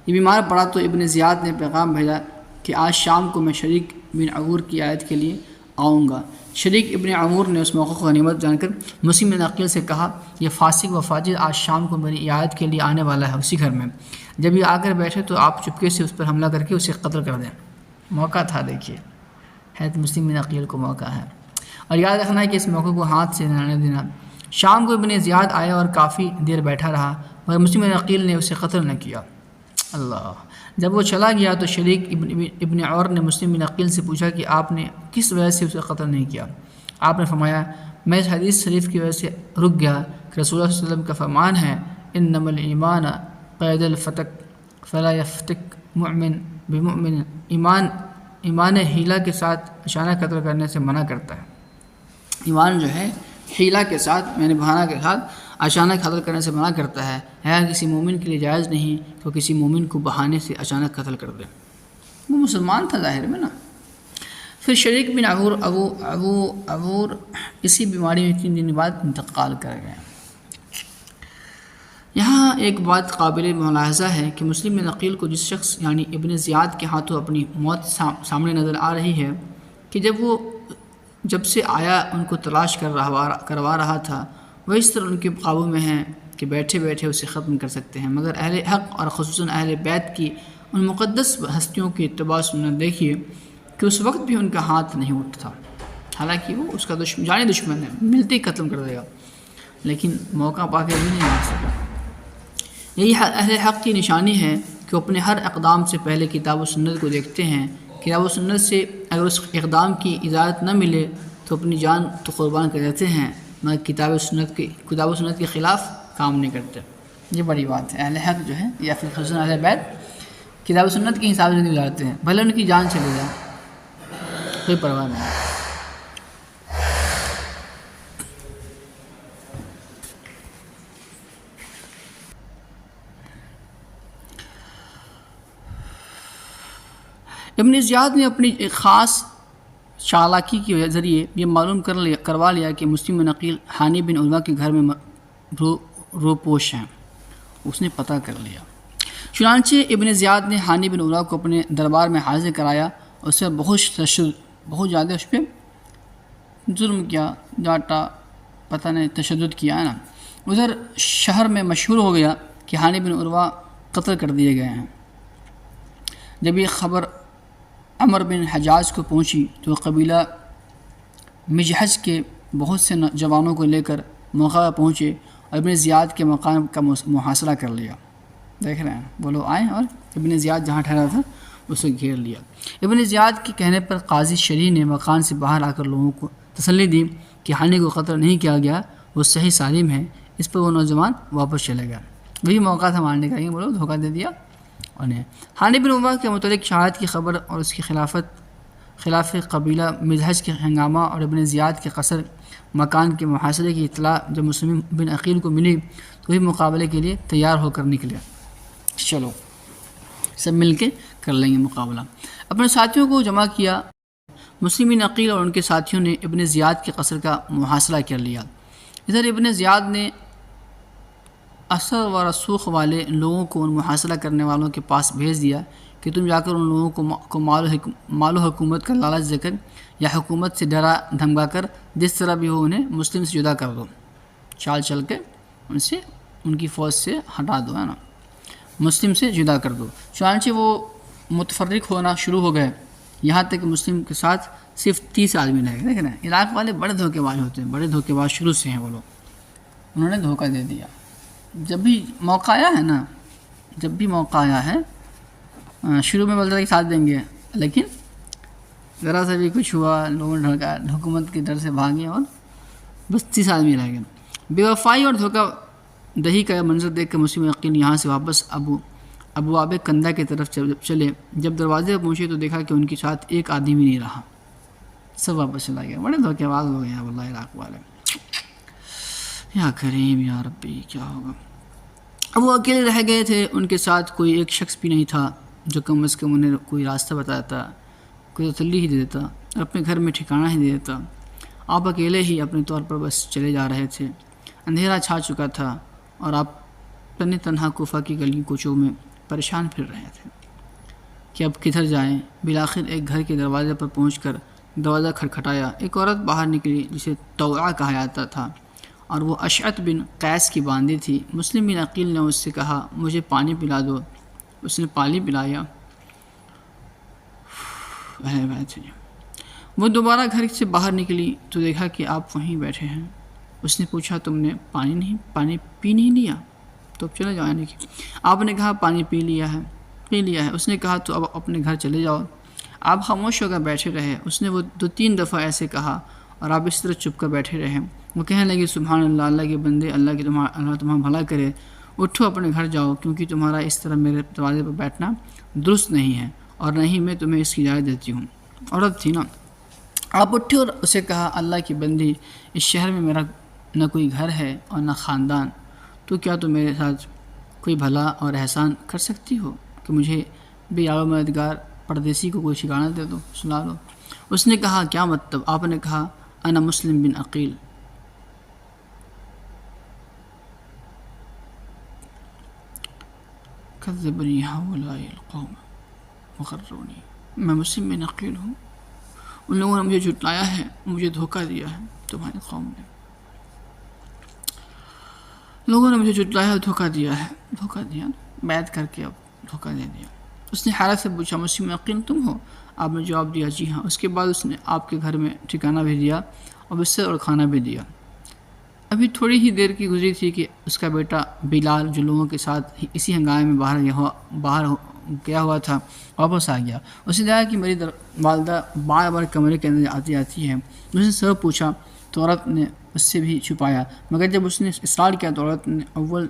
یہ بیمار پڑا تو ابن زیاد نے پیغام بھیجا کہ آج شام کو میں شریک بن عور کی عیادت کے لیے آؤں گا۔ شریک ابن عور نے اس موقع کو غنیمت جان کر مسلم بن عقیل سے کہا، یہ فاسق و فاجر آج شام کو میری عیادت کے لیے آنے والا ہے اسی گھر میں، جب یہ آ کر بیٹھے تو آپ چپکے سے اس پر حملہ کر کے اسے قتل کر دیں۔ موقع تھا، دیکھیے حضرت مسلم بن عقیل کو موقع ہے، اور یاد رکھنا ہے کہ اس موقع کو ہاتھ سے نہ دینا۔ شام کو ابن زیاد آیا اور کافی دیر بیٹھا رہا، مگر مسلم بن عقیل نے اسے قتل نہ کیا۔ اللہ، جب وہ چلا گیا تو شریک ابن عور نے مسلم بن عقیل سے پوچھا کہ آپ نے کس وجہ سے اسے قتل نہیں کیا؟ آپ نے فرمایا، میں اس حدیث شریف کی وجہ سے رک گیا کہ رسول اللہ صلی اللہ علیہ وسلم کا فرمان ہے، انما الایمان قید الفتق فلا یفتق مؤمن بمؤمن، ایمان حیلہ کے ساتھ اچانک قتل کرنے سے منع کرتا ہے۔ ایمان جو ہے حیلہ کے ساتھ یعنی بہانہ کے ساتھ اچانک قتل کرنے سے منع کرتا ہے۔ کسی مومن کے لیے جائز نہیں کہ کسی مومن کو بہانے سے اچانک قتل کر دے۔ وہ مسلمان تھا ظاہر میں نا۔ پھر شریک بن عبور اسی بیماری میں 3 دن بعد انتقال کر گئے۔ یہاں ایک بات قابل ملاحظہ ہے کہ مسلم بن عقیل کو جس شخص یعنی ابن زیاد کے ہاتھوں اپنی موت سامنے نظر آ رہی ہے کہ جب سے آیا ان کو تلاش کروا رہا تھا، وہ اس طرح ان کے قابو میں ہیں کہ بیٹھے بیٹھے اسے ختم کر سکتے ہیں، مگر اہل حق اور خصوصاً اہل بیت کی ان مقدس ہستیوں کی اتباع سنت دیکھیے کہ اس وقت بھی ان کا ہاتھ نہیں اٹھتا، حالانکہ وہ اس کا جانی دشمن ہے، ملتے ہی ختم کر دے گا، لیکن موقع پا کے بھی نہیں آ سکا۔ یہی اہل حق کی نشانی ہے کہ وہ اپنے ہر اقدام سے پہلے کتاب و سنت کو دیکھتے ہیں۔ کتاب و سنت سے اگر اس اقدام کی اجازت نہ ملے تو اپنی جان تو قربان کر دیتے ہیں، مگر کتاب و سنت کے خلاف کام نہیں کرتے۔ یہ بڑی بات ہے۔ اہل حق جو ہے یا پھر خصوصاً اہل بیت کتاب و سنت کے حساب سے نہیں گزارتے ہیں، بھلے ان کی جان چلے جائے، کوئی پرواہ نہیں۔ ابن زیاد نے اپنی ایک خاص چالاکی کے ذریعے یہ معلوم کروا لیا کہ مسلم بن عقیل ہانی بن عروہ کے گھر میں روپوش ہیں۔ اس نے پتہ کر لیا۔ چنانچہ ابن زیاد نے ہانی بن عروہ کو اپنے دربار میں حاضر کرایا اور اس سے بہت زیادہ اس پہ ظلم کیا، ڈانٹا، پتہ نہیں تشدد کیا ہے نا۔ ادھر شہر میں مشہور ہو گیا کہ ہانی بن عروہ قتل کر دیے گئے ہیں۔ جب یہ خبر عمر بن حجاز کو پہنچی تو قبیلہ مجہز کے بہت سے جوانوں کو لے کر موقع پر پہنچے اور ابن زیاد کے مقام کا محاصرہ کر لیا۔ دیکھ رہے ہیں وہ لوگ آئے اور ابن زیاد جہاں ٹھہرا تھا اسے گھیر لیا۔ ابن زیاد کے کہنے پر قاضی شریح نے مکان سے باہر آ کر لوگوں کو تسلی دی کہ ہانی کو قتل نہیں کیا گیا، وہ صحیح سالم ہے۔ اس پر وہ نوجوان واپس چلے گیا۔ وہی موقع تھا مارنے کا، یہ وہ لوگ دھوکہ دے دیا انہیں۔ ہانی بن عروہ کے متعلق شہادت کی خبر اور اس کی خلاف قبیلہ مجہز کے ہنگامہ اور ابن زیاد کے قصر مکان کے محاصرے کی اطلاع جب مسلم بن عقیل کو ملی تو وہی مقابلے کے لیے تیار ہو کر نکلے۔ چلو سب مل کے کر لیں گے مقابلہ۔ اپنے ساتھیوں کو جمع کیا۔ مسلم بن عقیل اور ان کے ساتھیوں نے ابن زیاد کے قصر کا محاصرہ کر لیا۔ ادھر ابن زیاد نے اثر و رسوخ والے لوگوں کو ان محاصرہ کرنے والوں کے پاس بھیج دیا کہ تم جا کر ان لوگوں کو مال و حکومت کا لالچ دے کر یا حکومت سے ڈرا دھمکا کر جس طرح بھی ہو انہیں مسلم سے جدا کر دو، چال چل کے ان کی فوج سے ہٹا دو، ہے نا، مسلم سے جدا کر دو۔ چنانچہ وہ متفرق ہونا شروع ہو گئے، یہاں تک کہ مسلم کے ساتھ صرف 30 آدمی رہ گئے۔ دیکھیں نا، عراق والے بڑے دھوکے باز ہوتے ہیں، بڑے دھوکے باز شروع سے ہیں وہ لوگ، انہوں نے دھوکہ دے دیا۔ جب بھی موقع آیا ہے نا، جب بھی موقع آیا ہے، شروع میں بولتے تھے کہ ساتھ دیں گے، لیکن ذرا سا بھی کچھ ہوا، لوگوں نے حکومت کے ڈر سے بھاگے اور بس 30 آدمی رہ گئے۔ بے وفائی اور دھوکہ دہی کا منظر دیکھ کر مسلم عقیل یہاں سے واپس ابواب کندہ کی طرف چلے۔ جب دروازے پر پہنچے تو دیکھا کہ ان کے ساتھ ایک آدمی بھی نہیں رہا، سب واپس چلا گیا۔ بڑے دھوکے باز ہو گئے ہیں واللہ عراق والے۔ یا کریم یا ربی، کیا ہوگا۔ اب وہ اکیلے رہ گئے تھے، ان کے ساتھ کوئی ایک شخص بھی نہیں تھا جو کم از کم انہیں کوئی راستہ بتاتا، کوئی تسلی ہی دے دیتا اور اپنے گھر میں ٹھکانہ ہی دے دیتا۔ آپ اکیلے ہی اپنے طور پر بس چلے جا رہے تھے۔ اندھیرا چھا چکا تھا اور آپ تنہا کوفہ کی گلی کوچوں میں پریشان پھر رہے تھے کہ اب کدھر جائیں۔ بالآخر ایک گھر کے دروازے پر پہنچ کر دروازہ کھٹکھٹایا۔ ایک عورت باہر نکلی جسے طوعہ کہا جاتا تھا اور وہ اشعت بن قیس کی باندھی تھی۔ مسلم بن عقیل نے اس سے کہا مجھے پانی پلا دو۔ اس نے پانی پلایا۔ وہ دوبارہ گھر سے باہر نکلی تو دیکھا کہ آپ وہیں بیٹھے ہیں۔ اس نے پوچھا تم نے پانی پی نہیں لیا؟ تو اب چلے جانے کی۔ آپ نے کہا پانی پی لیا ہے۔ اس نے کہا تو اب اپنے گھر چلے جاؤ۔ آپ خاموش ہو کر بیٹھے رہے۔ اس نے وہ 2-3 دفعہ ایسے کہا اور آپ اس طرح چپ کر بیٹھے رہے۔ وہ کہنے لگے سبحان اللہ، اللہ کے بندے، اللہ تمہارا بھلا کرے، اٹھو اپنے گھر جاؤ، کیونکہ تمہارا اس طرح میرے دروازے پر بیٹھنا درست نہیں ہے اور نہ ہی میں تمہیں اس کی اجازت دیتی ہوں۔ عورت تھی نا. آپ اٹھے اور اسے کہا اللہ کی بندی اس شہر میں میرا نہ کوئی گھر ہے اور نہ خاندان، تو کیا تم میرے ساتھ کوئی بھلا اور احسان کر سکتی ہو کہ مجھے بے یار و مددگار پردیسی کو کوئی ٹھکانہ دے دو، سنا دو. اس نے کہا کیا مطلب؟ آپ نے کہا انا مسلم بن عقیل. کذبنی ہؤلاء القوم وغرونی، میں مسلم بن عقیل ہوں، ان لوگوں نے مجھے جھٹلایا ہے، مجھے دھوکہ دیا ہے. تمہاری قوم نے، لوگوں نے مجھے جھٹلایا ہے، دھوکہ دیا بیعت کر کے اب دھوکہ دے دیا. اس نے حیرت سے پوچھا مسلم عقیل تم ہو؟ آپ نے جواب دیا جی ہاں. اس کے بعد اس نے آپ کے گھر میں ٹھکانہ بھی دیا اور بستر اور کھانا بھی دیا. ابھی تھوڑی ہی دیر کی گزری تھی کہ اس کا بیٹا بلال جو لوگوں کے ساتھ اسی ہنگامے میں باہر گیا ہوا تھا واپس آ گیا. اسے دیکھا کہ میری والدہ بار بار کمرے کے اندر آتی ہے. اس نے سب پوچھا تو عورت نے اس سے بھی چھپایا، مگر جب اس نے اصرار کیا تو عورت نے اول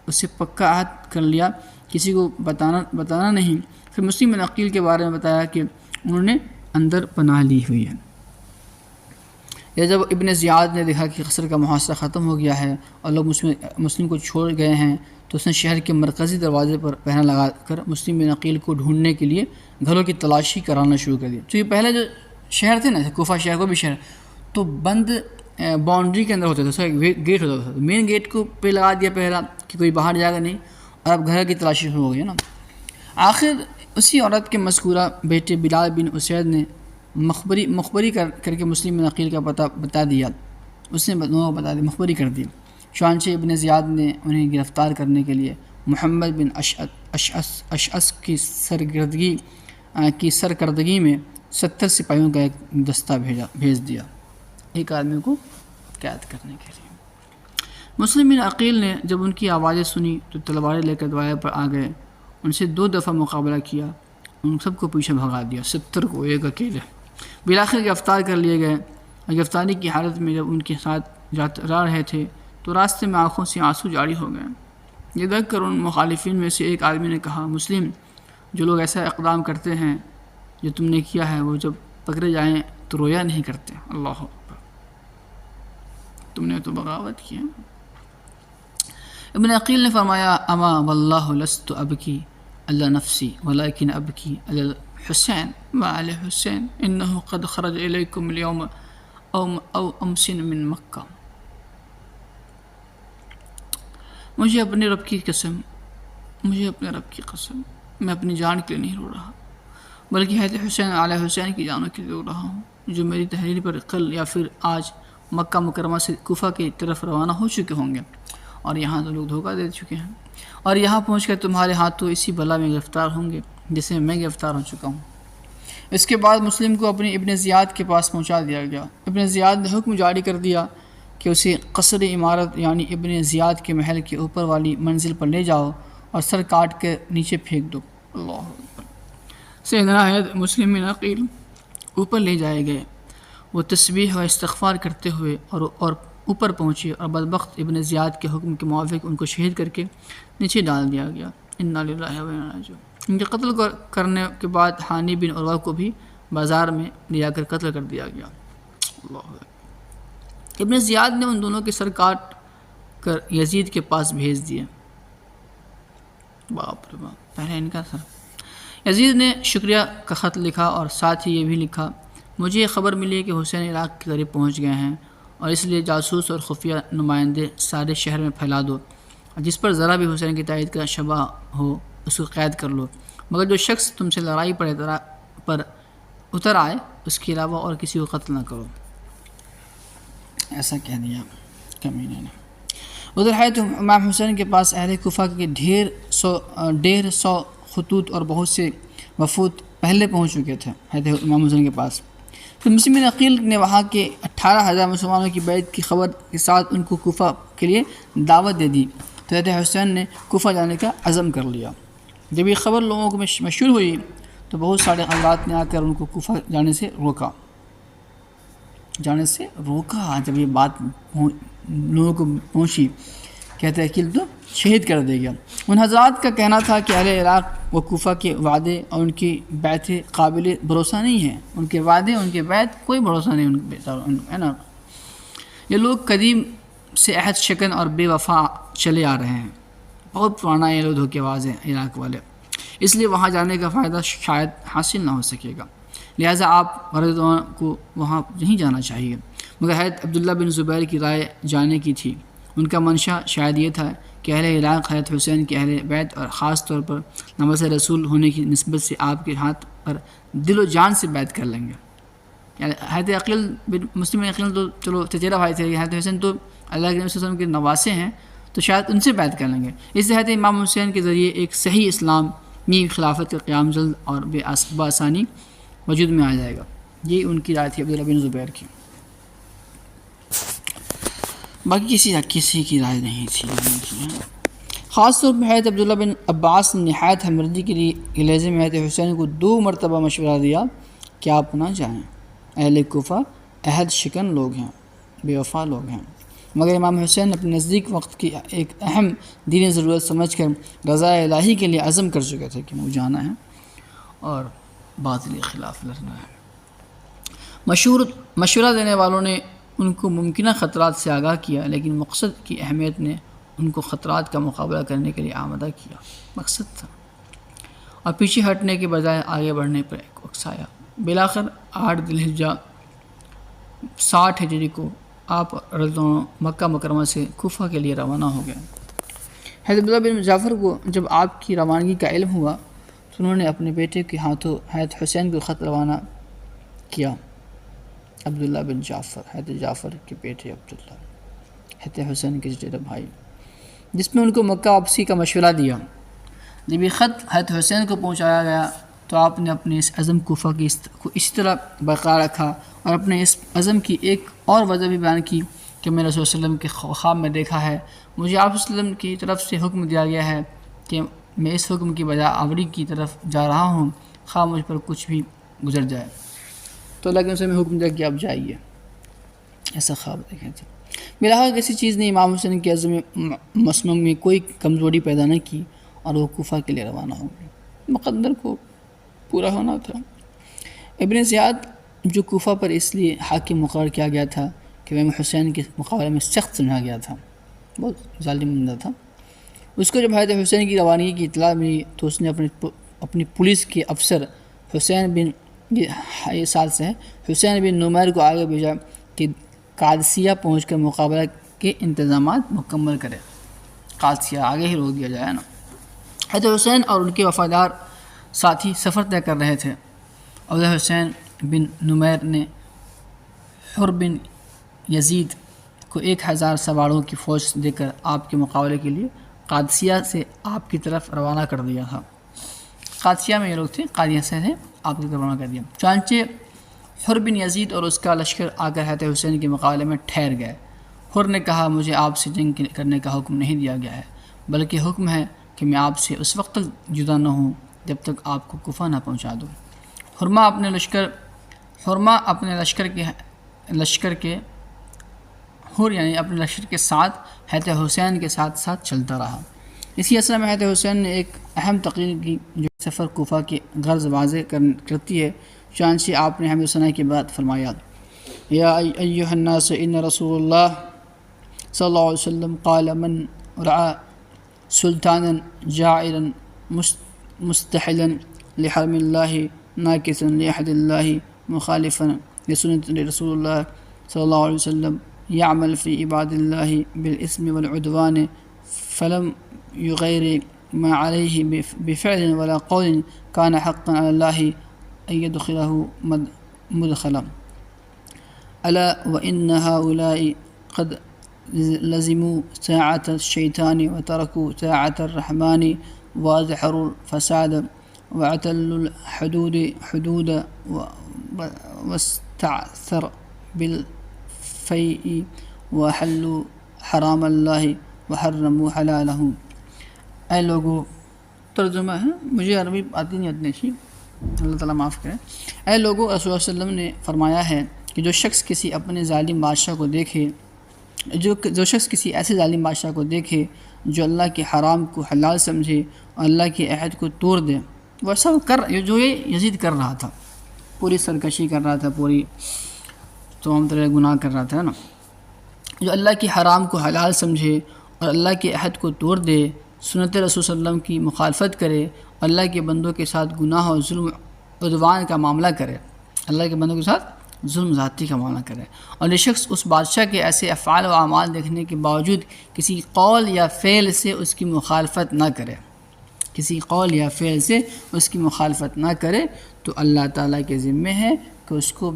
اس سے پکا عہد کر لیا کسی کو بتانا نہیں. پھر مسلم بن عقیل کے بارے میں بتایا کہ انہوں نے اندر پناہ لی ہوئی ہے. یا جب ابن زیاد نے دیکھا کہ قصر کا محاصرہ ختم ہو گیا ہے اور لوگ مسلم کو چھوڑ گئے ہیں تو اس نے شہر کے مرکزی دروازے پر پہرا لگا کر مسلم بن عقیل کو ڈھونڈنے کے لیے گھروں کی تلاشی کرانا شروع کر دیا. تو یہ پہلے جو شہر تھے نا، کوفہ شہر کو بھی شہر تو بند باؤنڈری کے اندر ہوتا تھا، اس کا ایک گیٹ ہوتا تھا. مین گیٹ کو پہ لگا دیا پہرا کہ کوئی باہر جائے گا نہیں، اور اب گھر کی تلاشی شروع ہو گئی نا. آخر اسی عورت کے مذکورہ بیٹے بلال بن اسید نے مخبری کر کے مسلم بن عقیل کا پتہ بتا دیا. اس نے دونوں کو بتا دیا، مخبری کر دی. چنانچہ ابن زیاد نے انہیں گرفتار کرنے کے لیے محمد بن اشعث کی سرکردگی میں 70 سپاہیوں کا ایک دستہ بھیج دیا، ایک آدمی کو قید کرنے کے لیے. مسلم بن عقیل نے جب ان کی آوازیں سنی تو تلواریں لے کر دوائے پر آ گئے. ان سے 2 دفعہ مقابلہ کیا، ان سب کو پیچھے بھگا دیا، 70 کو ایک اکیلے. بالآخر گرفتار کر لیے گئے، اور گرفتاری کی حالت میں جب ان کے ساتھ جا رہے تھے تو راستے میں آنکھوں سے آنسو جاری ہو گئے. یہ دیکھ کر ان مخالفین میں سے ایک آدمی نے کہا مسلم، جو لوگ ایسا اقدام کرتے ہیں جو تم نے کیا ہے وہ جب پکڑے جائیں تو رویا نہیں کرتے. اللہ اکبر، تم نے تو بغاوت کی. ابن عقیل نے فرمایا اما واللہ لست ابکی علی نفسی ولکن ابکی علی الحسین وعلی حسین انہ قد خرج الیکم اليوم او امس من مکہ. مجھے اپنے رب کی قسم، میں اپنی جان کے لیے نہیں رو رہا، بلکہ حضرت حسین علیہ حسین کی جانوں کے لیے رو رہا ہوں، جو میری تحریر پر کل یا پھر آج مکہ مکرمہ سے کوفہ کی طرف روانہ ہو چکے ہوں گے، اور یہاں تو لوگ دھوکہ دے چکے ہیں، اور یہاں پہنچ کر تمہارے ہاتھوں اسی بلا میں گرفتار ہوں گے جس میں گرفتار ہو چکا ہوں. اس کے بعد مسلم کو اپنی ابن زیاد کے پاس پہنچا دیا گیا. ابن زیاد نے حکم جاری کر دیا کہ اسے قصر عمارت یعنی ابن زیاد کے محل کے اوپر والی منزل پر لے جاؤ اور سر کاٹ کے نیچے پھینک دو. اللہ اکبر. سیدنا حضرت مسلم بن عقیل اوپر لے جائے گئے. وہ تسبیح و استغفار کرتے ہوئے اور اوپر پہنچے، اور بدبخت ابن زیاد کے حکم کے موافق ان کو شہید کر کے نیچے ڈال دیا گیا. انا للہ و انا راجعون. ان کے قتل کرنے کے بعد حانی بن عروہ کو بھی بازار میں لے جا کر قتل کر دیا گیا. اللہ اکبر. ابن زیاد نے ان دونوں کے سر کاٹ کر یزید کے پاس بھیج دیے. باپ رے باپ، پہلے ان کا سر. یزید نے شکریہ کا خط لکھا اور ساتھ ہی یہ بھی لکھا مجھے یہ خبر ملی کہ حسین عراق کے قریب پہنچ گئے ہیں، اور اس لیے جاسوس اور خفیہ نمائندے سارے شہر میں پھیلا دو، اور جس پر ذرا بھی حسین کی تائید کا شبہ ہو اس کو قید کر لو، مگر جو شخص تم سے لڑائی پر اتر آئے اس کے علاوہ اور کسی کو قتل نہ کرو. ایسا کہہ دیا کمینے نے. ادھر ہے تو امام حسین کے پاس اہل کوفہ کے 150 خطوط اور بہت سے وفود پہلے پہنچ چکے تھے حضرت امام حسین کے پاس. پھر مسلم بن عقیل نے وہاں کے 18,000 مسلمانوں کی بیعت کی خبر کے ساتھ ان کو کوفہ کے لیے دعوت دے دی، تو حضرت حسین نے کوفہ جانے کا عزم کر لیا. جب یہ خبر لوگوں کو مشہور ہوئی تو بہت سارے حضرات نے آ کر ان کو کوفہ جانے سے روکا. جب یہ بات لوگوں کو پہنچی کہتے عقیل تو شہید کر دے گا۔ ان حضرات کا کہنا تھا کہ اہل عراق و کوفہ کے وعدے اور ان کی بیعتیں قابل بھروسہ نہیں ہیں، ان کے وعدے ان کے بیعت کوئی بھروسہ نہیں ہے نا۔ یہ لوگ قدیم سے عہد شکن اور بے وفا چلے آ رہے ہیں، بہت پرانا یہ لوگ دھوکے باز ہیں عراق والے، اس لیے وہاں جانے کا فائدہ شاید حاصل نہ ہو سکے گا، لہٰذا آپ رضوان کو وہاں نہیں جانا چاہیے۔ مگر حضرت عبداللہ بن زبیر کی رائے جانے کی تھی، ان کا منشا شاید یہ تھا کہ اہل عراق حضرت حسین کے اہل بیت اور خاص طور پر ناموس رسول ہونے کی نسبت سے آپ کے ہاتھ پر دل و جان سے بیعت کر لیں گے۔ یعنی حضرت عقیل بن مسلم عقیل تو چلو چچیرا بھائی تھے، حضرت حسین تو اللہ کے نبی صلی اللہ علیہ وسلم کے نواسے ہیں، تو شاید ان سے بیعت کر لیں گے۔ اس سے حضرت امام حسین کے ذریعے ایک صحیح اسلامی خلافت کا قیام جلد اور بآسانی وجود میں آ جائے گا۔ یہ ان کی رائے تھی عبداللہ بن زبیر کی، باقی کسی کی رائے نہیں تھی۔ خاص طور پر حضرت عبداللہ بن عباس نے نہایت ہمدردی کے لیے لہجے میں حضرت حسین کو 2 مرتبہ مشورہ دیا کہ آپ نہ جائیں، اہل کوفہ عہد شکن لوگ ہیں، بے وفا لوگ ہیں۔ مگر امام حسین اپنے نزدیک وقت کی ایک اہم دینی ضرورت سمجھ کر رضا الہی کے لیے عزم کر چکے تھے کہ مجھے جانا ہے اور باطل کے خلاف لڑنا ہے۔ مشورہ دینے والوں نے ان کو ممکنہ خطرات سے آگاہ کیا، لیکن مقصد کی اہمیت نے ان کو خطرات کا مقابلہ کرنے کے لیے آمادہ کیا، مقصد تھا، اور پیچھے ہٹنے کے بجائے آگے بڑھنے پر اکسایا۔ بالآخر 8 ذی الحجہ 60 ہجری کو آپ مکہ مکرمہ سے کوفہ کے لیے روانہ ہو گئے۔ حضرت عبداللہ بن جعفر کو جب آپ کی روانگی کا علم ہوا تو انہوں نے اپنے بیٹے کے ہاتھوں حضرت حسین کو خط روانہ کیا۔ عبداللہ بن جعفر، حضرت جعفر کے بیٹے عبداللہ، حضرت حسین کے چچیرے بھائی، جس میں ان کو مکہ واپسی کا مشورہ دیا۔ جب یہ خط حضرت حسین کو پہنچایا گیا تو آپ نے اپنے اس عزم کوفہ کو اس طرح برقرار رکھا اور اپنے اس عزم کی ایک اور وجہ بھی بیان کی کہ میں رسول صلی اللہ علیہ وسلم کے خواب میں دیکھا ہے، مجھے آپ صلی اللہ علیہ وسلم کی طرف سے حکم دیا گیا ہے کہ میں اس حکم کی بجائے آوری کی طرف جا رہا ہوں، خواہ مجھ پر کچھ بھی گزر جائے۔ تو اللہ کے رسول میں حکم دیا کہ آپ جائیے، ایسا خواب دیکھے تھے۔ بہرحال کسی چیز نے امام حسین کے عزم مسموم میں کوئی کمزوری پیدا نہ کی اور وہ کوفہ کے لیے روانہ ہو گئے۔ مقدر کو پورا ہونا تھا۔ ابن زیاد جو کوفہ پر اس لیے حاکم مقرر کیا گیا تھا کہ امام حسین کے مقابلے میں سخت سمجھا گیا تھا، بہت ظالم بندہ تھا، اس کو جب حضرت حسین کی روانگی کی اطلاع ملی تو اس نے اپنی پولیس کے افسر حسین بن نمیر کو آگے بھیجا کہ قادسیہ پہنچ کر مقابلہ کے انتظامات مکمل کرے۔ قادسیہ آگے ہی روک دیا جائے نا۔ حضرت حسین اور ان کے وفادار ساتھی سفر طے کر رہے تھے۔ عبداللہ حسین بن نمیر نے حر بن یزید کو 1000 سواروں کی فوج دے کر آپ کے مقابلے کے لیے قادسیہ سے آپ کی طرف روانہ کر دیا تھا۔ قادسیہ میں یہ لوگ تھے، قادسیہ سے تھے، آپ کی طرف روانہ کر دیا۔ چنانچہ حر بن یزید اور اس کا لشکر آ کر حضرت حسین کے مقابلے میں ٹھہر گئے۔ حر نے کہا مجھے آپ سے جنگ کرنے کا حکم نہیں دیا گیا ہے، بلکہ حکم ہے کہ میں آپ سے اس وقت تک جدا نہ ہوں جب تک آپ کو کوفہ نہ پہنچا دوں۔ حرمہ اپنے لشکر کے ساتھ حضرت حسین کے ساتھ چلتا رہا۔ اسی اثر میں حضرت حسین نے ایک اہم تقریر کی جو سفر کوفہ کی غرض واضح کرتی ہے۔ چنانچہ آپ نے حمد و ثنا کے بعد فرمایا یا ایھا الناس ان رسول اللہ صلی اللہ علیہ وسلم قال من رعى سلطانا جائرا مستحلا لحرم اللہ ناکثا لعہد اللہ مخالفا لسنت رسول اللہ صلی اللہ علیہ وسلم يعمل في عباد الله بالإثم والعدوان فلم يغير ما عليه بفعل ولا قول كان حقا على الله أن يدخله مدخلا ألا وإن هؤلاء قد لزموا طاعة الشيطان وتركوا طاعة الرحمن وأظهروا الفساد واعتلوا الحدود واستعثر بالفيء وحلوا حرام الله وحرموا حلاله۔ اے لوگوں، ترجمہ ہے، مجھے عربی آتی نہیں اتنی اچھی، اللہ تعالیٰ معاف کرے۔ اے لوگوں، رسول اللہ صلی اللہ علیہ وسلم نے فرمایا ہے کہ جو شخص کسی اپنے ظالم بادشاہ کو دیکھے جو شخص کسی ایسے ظالم بادشاہ کو دیکھے جو اللہ کے حرام کو حلال سمجھے اور اللہ کے عہد کو توڑ دے، وہ ایسا جو یہ یزید کر رہا تھا، پوری سرکشی کر رہا تھا، پوری تمام طرح گناہ کر رہا تھا نا، جو اللہ کے حرام کو حلال سمجھے اور اللہ کے عہد کو توڑ دے، سنت رسول صلی اللہ علیہ وسلم کی مخالفت کرے، اللہ کے بندوں کے ساتھ گناہ اور ظلم عدوان کا معاملہ کرے، اللہ کے بندوں کے ساتھ ظلم ذاتی کا معاملہ کرے، اور یہ شخص اس بادشاہ کے ایسے افعال و اعمال دیکھنے کے باوجود کسی قول یا فعل سے اس کی مخالفت نہ کرے، کسی قول یا فعل سے اس کی مخالفت نہ کرے، تو اللہ تعالیٰ کے ذمے ہے کہ اس کو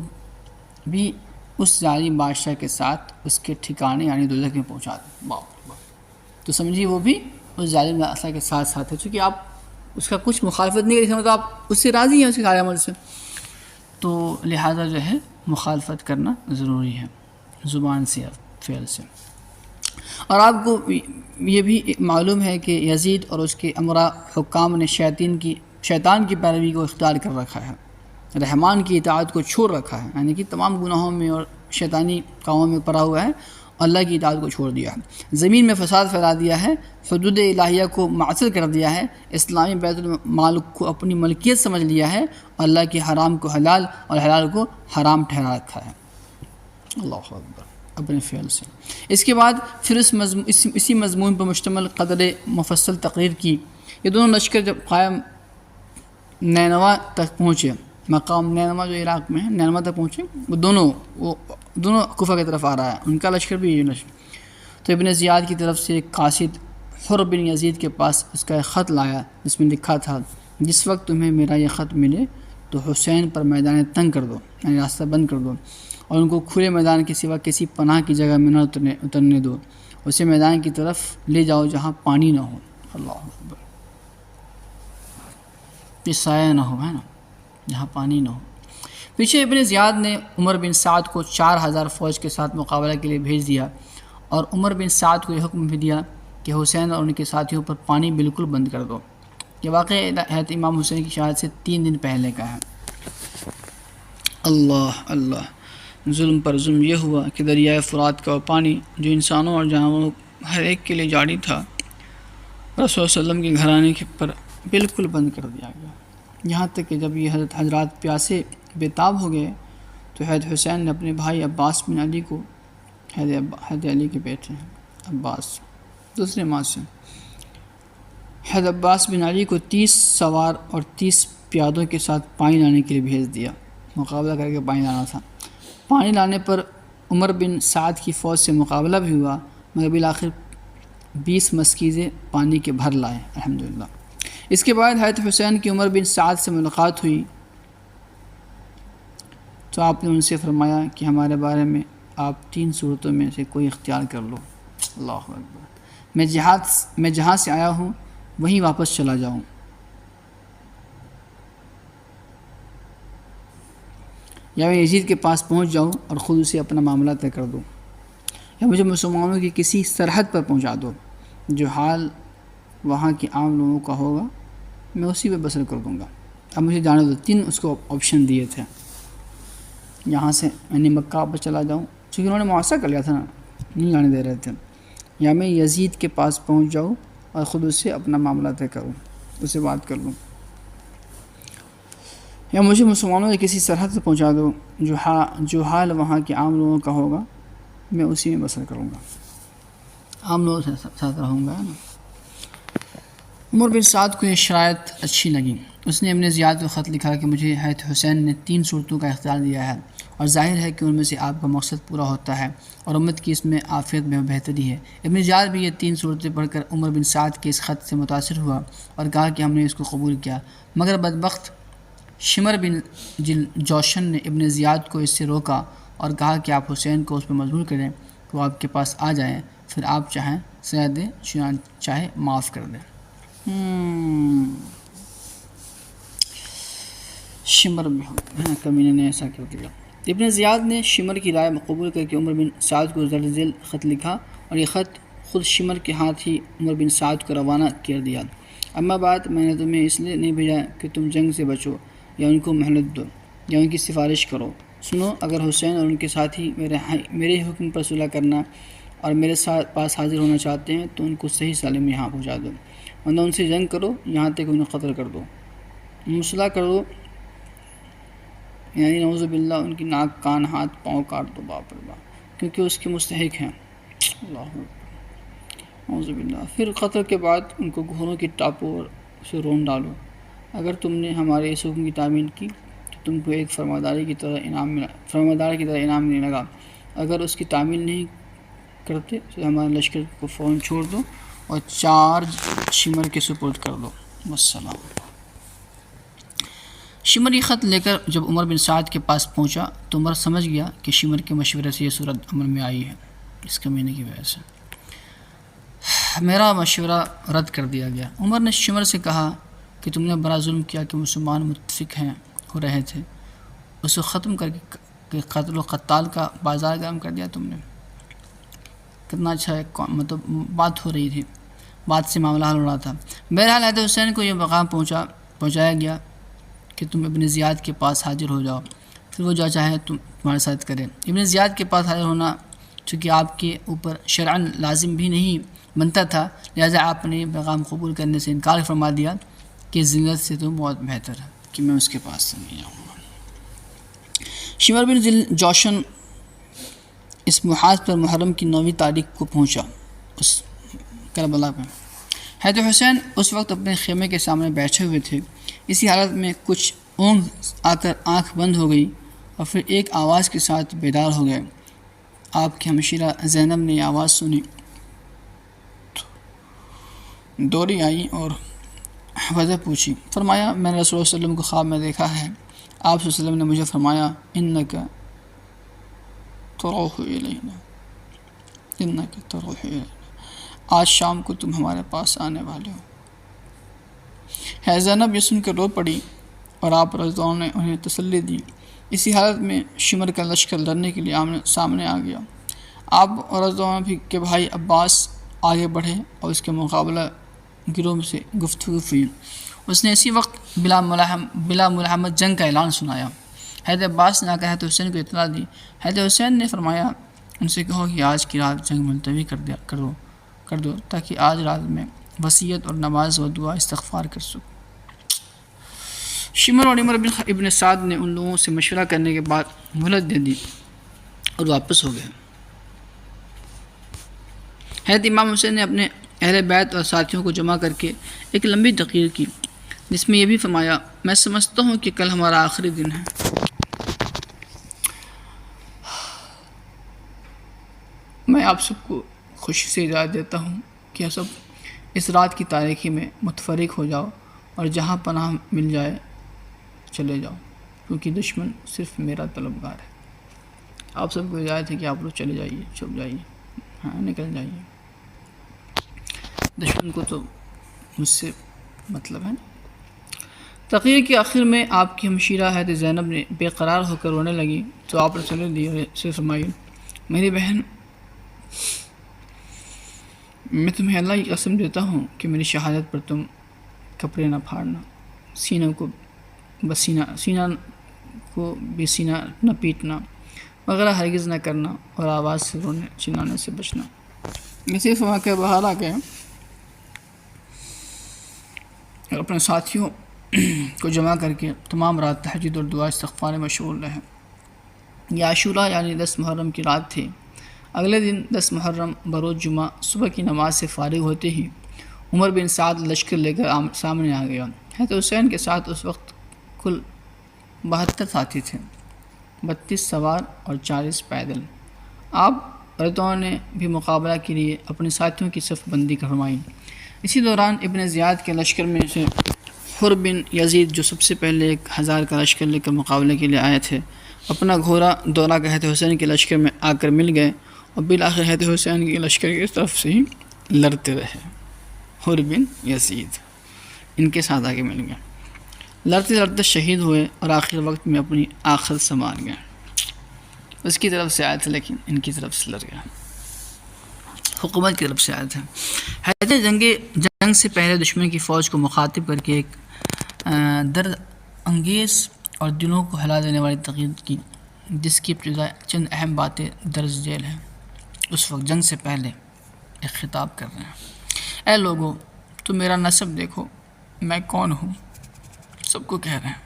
بھی اس ظالم بادشاہ کے ساتھ اس کے ٹھکانے یعنی دوزخ میں پہنچا دیں۔ تو سمجھیے وہ بھی اس ظالم بادشاہ کے ساتھ ساتھ ہے، چونکہ آپ اس کا کچھ مخالفت نہیں کریں، تو آپ اس سے راضی ہیں، اس کے سارے عمل سے، تو لہٰذا جو ہے مخالفت کرنا ضروری ہے زبان سے یا فعل سے۔ اور آپ کو یہ بھی معلوم ہے کہ یزید اور اس کے امراء حکام نے شیطان کی پیروی کو اختیار کر رکھا ہے، رحمان کی اطاعت کو چھوڑ رکھا ہے، یعنی کہ تمام گناہوں میں اور شیطانی کاموں میں پڑا ہوا ہے، اور اللہ کی اطاعت کو چھوڑ دیا ہے، زمین میں فساد پھیلا دیا ہے، حدود الہیہ کو معطل کر دیا ہے، اسلامی بیت المال کو اپنی ملکیت سمجھ لیا ہے، اور اللہ کے حرام کو حلال اور حلال کو حرام ٹھہرا رکھا ہے، اللہ اکبر، اپنے فعل سے۔ اس کے بعد پھر اسی مضمون پر مشتمل قدر مفصل تقریر کی۔ یہ دونوں لشکر جب قائم نینوا تک پہنچے، مقام نینوا جو عراق میں ہے، نینوا تک پہنچے، وہ دونوں کوفہ کی طرف آ رہا ہے، ان کا لشکر بھی یہ لشکر۔ تو ابن زیاد کی طرف سے ایک قاصد حر بن یزید کے پاس اس کا ایک خط لایا، جس میں لکھا تھا، جس وقت تمہیں میرا یہ خط ملے تو حسین پر میدان تنگ کر دو، یعنی راستہ بند کر دو، اور ان کو کھلے میدان کے سوا کسی پناہ کی جگہ میں نہ اترنے دو، اسے میدان کی طرف لے جاؤ جہاں پانی نہ ہو، اللہ اکبر، سایہ نہ ہو، ہے نا، جہاں پانی نہ ہو۔ پیچھے ابن زیاد نے عمر بن سعد کو 4000 فوج کے ساتھ مقابلہ کے لیے بھیج دیا، اور عمر بن سعد کو یہ حکم بھی دیا کہ حسین اور ان کے ساتھیوں پر پانی بالکل بند کر دو۔ یہ واقعہ حضرت امام حسین کی شہادت سے 3 دن پہلے کا ہے۔ اللہ اللہ، ظلم پر ظلم یہ ہوا کہ دریائے فرات کا وہ پانی جو انسانوں اور جانوروں ہر ایک کے لیے جاری تھا، رسول صلی اللہ علیہ وسلم کے گھرانے پر بالکل بند کر دیا گیا، یہاں تک کہ جب یہ حضرات پیاسے بےتاب ہو گئے تو حضرت حسین نے اپنے بھائی عباس بن علی کو، حضرت علی کے بیٹے ہیں عباس دوسرے ماں سے، حضرت عباس بن علی کو 30 سوار اور 30 پیادوں کے ساتھ پانی لانے کے لیے بھیج دیا، مقابلہ کر کے پانی لانا تھا۔ پانی لانے پر عمر بن سعد کی فوج سے مقابلہ بھی ہوا، مگر بالآخر 20 مسکیزیں پانی کے بھر لائے، الحمدللہ۔ اس کے بعد حضرت حسین کی عمر بن سعد سے ملاقات ہوئی تو آپ نے ان سے فرمایا کہ ہمارے بارے میں آپ 3 صورتوں میں سے کوئی اختیار کر لو، اللہ اکبر، میں جہاں سے آیا ہوں وہیں واپس چلا جاؤں، یا میں یزید کے پاس پہنچ جاؤں اور خود اسے اپنا معاملہ طے کر دوں، یا مجھے مسلمانوں کی کسی سرحد پر پہنچا دو، جو حال وہاں کے عام لوگوں کا ہوگا میں اسی پہ بسر کر دوں گا، اب مجھے جانے دو۔ 3 اس کو آپشن دیے تھے، یہاں سے میں مکہ پر چلا جاؤں، چونکہ انہوں نے معاہدہ کر لیا تھا نا، نہیں جانے دے رہے تھے، یا میں یزید کے پاس پہنچ جاؤں اور خود اس سے اپنا معاملہ طے کروں، اس سے بات کر لوں، یا مجھے مسلمانوں کے کسی سرحد سے پہنچا دو، جو حال وہاں کے عام لوگوں کا ہوگا میں اسی میں بسر کروں گا، عام لوگوں سے ساتھ رہوں گا، ہے نا۔ عمر بن سعد کو یہ شرائط اچھی لگی، اس نے ابن زیاد کو خط لکھا کہ مجھے حضرت حسین نے 3 صورتوں کا اختیار دیا ہے، اور ظاہر ہے کہ ان میں سے آپ کا مقصد پورا ہوتا ہے اور امت کی اس میں عافیت میں بہتری ہے۔ ابن زیاد بھی یہ 3 صورتیں پڑھ کر عمر بن سعد کے اس خط سے متاثر ہوا اور کہا کہ ہم نے اس کو قبول کیا، مگر بدبخت شمر بن جوشن نے ابن زیاد کو اس سے روکا اور کہا کہ آپ حسین کو اس پر مجبور کریں کہ وہ آپ کے پاس آ جائیں، پھر آپ چاہیں سزا دیں، چاہے معاف کر دیں۔ شمر میں کمینے نے ایسا کر دیا۔ ابن زیاد نے شمر کی رائے قبول کر کے عمر بن سعد کو زر ذیل خط لکھا، اور یہ خط خود شمر کے ہاتھ ہی عمر بن سعد کو روانہ کر دیا۔ اما بعد، میں نے تمہیں اس لیے نہیں بھیجا کہ تم جنگ سے بچو یا ان کو مہلت دو یا ان کی سفارش کرو، سنو، اگر حسین اور ان کے ساتھی میرے حکم پر صلح کرنا اور میرے پاس حاضر ہونا چاہتے ہیں تو ان کو صحیح سالم یہاں پہنچا دو، ورنہ ان سے جنگ کرو یہاں تک انہیں قتل کر دو، مسلح کر دو، یعنی نعوذ باللہ ان کی ناک کان ہاتھ پاؤں کاٹ دو، باپ رے باپ، کیونکہ اس کے مستحق ہیں، اللہ اکبر، نعوذ باللہ۔ پھر قتل کے بعد ان کو گھوڑوں کی ٹاپوں اور اسے رون ڈالو، اگر تم نے ہمارے اس حکم کی تعمیل کی تو تم کو ایک فرمانبردار کی طرح انعام ملنے لگا، اگر اس کی تعمیل نہیں کرتے تو ہمارے لشکر کو فوراً چھوڑ دو اور چارج شمر کے سپرد کر دو، والسلام۔ شمر یہ خط لے کر جب عمر بن سعد کے پاس پہنچا تو عمر سمجھ گیا کہ شمر کے مشورے سے یہ صورت عمل میں آئی ہے، اس کمینے کی وجہ سے میرا مشورہ رد کر دیا گیا۔ عمر نے شمر سے کہا کہ تم نے بڑا ظلم کیا کہ مسلمان متفق ہو رہے تھے، اس کو ختم کر کے قتل و قتال کا بازار گرم کر دیا تم نے، کتنا اچھا ہے، مطلب بات ہو رہی تھی، بات سے معاملہ حل ہو رہا تھا۔ بہرحال حضرت حسین کو یہ پیغام پہنچایا گیا کہ تم ابن زیاد کے پاس حاضر ہو جاؤ، پھر وہ جو چاہے تمہارے ساتھ کرے۔ ابن زیاد کے پاس حاضر ہونا چونکہ آپ کے اوپر شرعاً لازم بھی نہیں بنتا تھا، لہٰذا آپ نے پیغام قبول کرنے سے انکار فرما دیا کہ ذلت سے تو بہت بہتر ہے کہ میں اس کے پاس سے نہیں جاؤں گا۔ شمر بن ذی الجوشن اس محاذ پر محرم کی 9ویں تاریخ کو پہنچا، اس کربلا پہ۔ حضرت حسین اس وقت اپنے خیمے کے سامنے بیٹھے ہوئے تھے، اسی حالت میں کچھ اونگ آ کر آنکھ بند ہو گئی اور پھر ایک آواز کے ساتھ بیدار ہو گئے۔ آپ کی ہمشیرہ زینب نے یہ آواز سنی، دوڑی آئی اور وجہ پوچھی، فرمایا میں نے رسول اللہ صلی اللہ علیہ وسلم کو خواب میں دیکھا ہے، آپ صلی اللہ علیہ وسلم نے مجھے فرمایا انک تروح الینا، انک تروح الینا، آج شام کو تم ہمارے پاس آنے والے ہو۔ حضرت زینب یہ سن کر رو پڑی اور آپ رضی اللہ عنہ نے انہیں تسلی دی۔ اسی حالت میں شمر کا لشکر لڑنے کے لیے سامنے آ گیا۔ آپ رضی اللہ عنہ کے بھائی عباس آگے بڑھے اور اس کے مقابلہ گروہ سے گفتگو ہوئی۔ اس نے اسی وقت بلا ملحمت جنگ کا اعلان سنایا۔ حضرت عباس نے آ کر حضرت حسین کو اطلاع دی۔ حضرت حسین نے فرمایا ان سے کہو کہ آج کی رات جنگ ملتوی کر دو تاکہ آج رات میں وصیت اور نماز و دعا استغفار کر سکوں۔ شمر اور عمر ابن سعد نے ان لوگوں سے مشورہ کرنے کے بعد مہلت دے دی اور واپس ہو گئے۔ حضرت امام حسین نے اپنے اہل بیت اور ساتھیوں کو جمع کر کے ایک لمبی تقریر کی، جس میں یہ بھی فرمایا میں سمجھتا ہوں کہ کل ہمارا آخری دن ہے، میں آپ سب کو خوشی سے اجازت دیتا ہوں کہ سب اس رات کی تاریکی میں متفرق ہو جاؤ اور جہاں پناہ مل جائے چلے جاؤ، کیونکہ دشمن صرف میرا طلبگار ہے۔ آپ سب کو اجازت ہے کہ آپ لوگ چلے جائیے، چھپ جائیے، ہاں نکل جائیے، دشمن کو تو مجھ سے مطلب ہے نا۔ تقریر کے آخر میں آپ کی ہمشیرہ حضرت زینب نے بے قرار ہو کر رونے لگی تو آپ نے چلے دی اور اسے فرمائی میری بہن، میں تمہیں اللہ کی قسم دیتا ہوں کہ میری شہادت پر تم کپڑے نہ پھاڑنا، سینہ کو بھی سینہ نہ پیٹنا وغیرہ ہرگز نہ کرنا اور آواز سے رونے چلانے سے بچنا۔ اسی واقعہ بہار آ گئے اور اپنے ساتھیوں کو جمع کر کے تمام رات تہجد اور دعا استغفار میں مشغول رہے۔ یہ عاشوراء یعنی 10 محرم کی رات تھی۔ اگلے دن 10 محرم بروز جمعہ صبح کی نماز سے فارغ ہوتے ہی عمر بن سعد لشکر لے کر سامنے آ گیا۔ حضرت حسین کے ساتھ اس وقت کل 72 ساتھی تھے، 32 سوار اور 40 پیدل۔ آپ رضوان نے بھی مقابلہ کے لیے اپنے ساتھیوں کی صف بندی کروائی۔ اسی دوران ابن زیاد کے لشکر میں سے حر بن یزید جو سب سے پہلے 1000 کا لشکر لے کر مقابلے کے لیے آئے تھے، اپنا گھوڑا دوڑا کر حضرت حسین کے لشکر میں آ کر مل گئے اور بالآخر حضرت حسین کے لشکر کی طرف سے ہی لڑتے رہے۔ حر بن یزید ان کے ساتھ آگے مل گئے، لڑتے لڑتے شہید ہوئے اور آخر وقت میں اپنی آخر سنوار گئے۔ اس کی طرف سے آئے تھے لیکن ان کی طرف سے لڑ گیا، حکومت کی طرف سے آئے تھے۔ حضرت جنگ سے پہلے دشمن کی فوج کو مخاطب کر کے ایک درد انگیز اور دلوں کو ہلا دینے والی تقریر کی، جس کی ابتدا چند اہم باتیں درج ذیل ہیں۔ اس وقت جنگ سے پہلے ایک خطاب کر رہے ہیں، اے لوگو تم میرا نسب دیکھو، میں کون ہوں، سب کو کہہ رہے ہیں،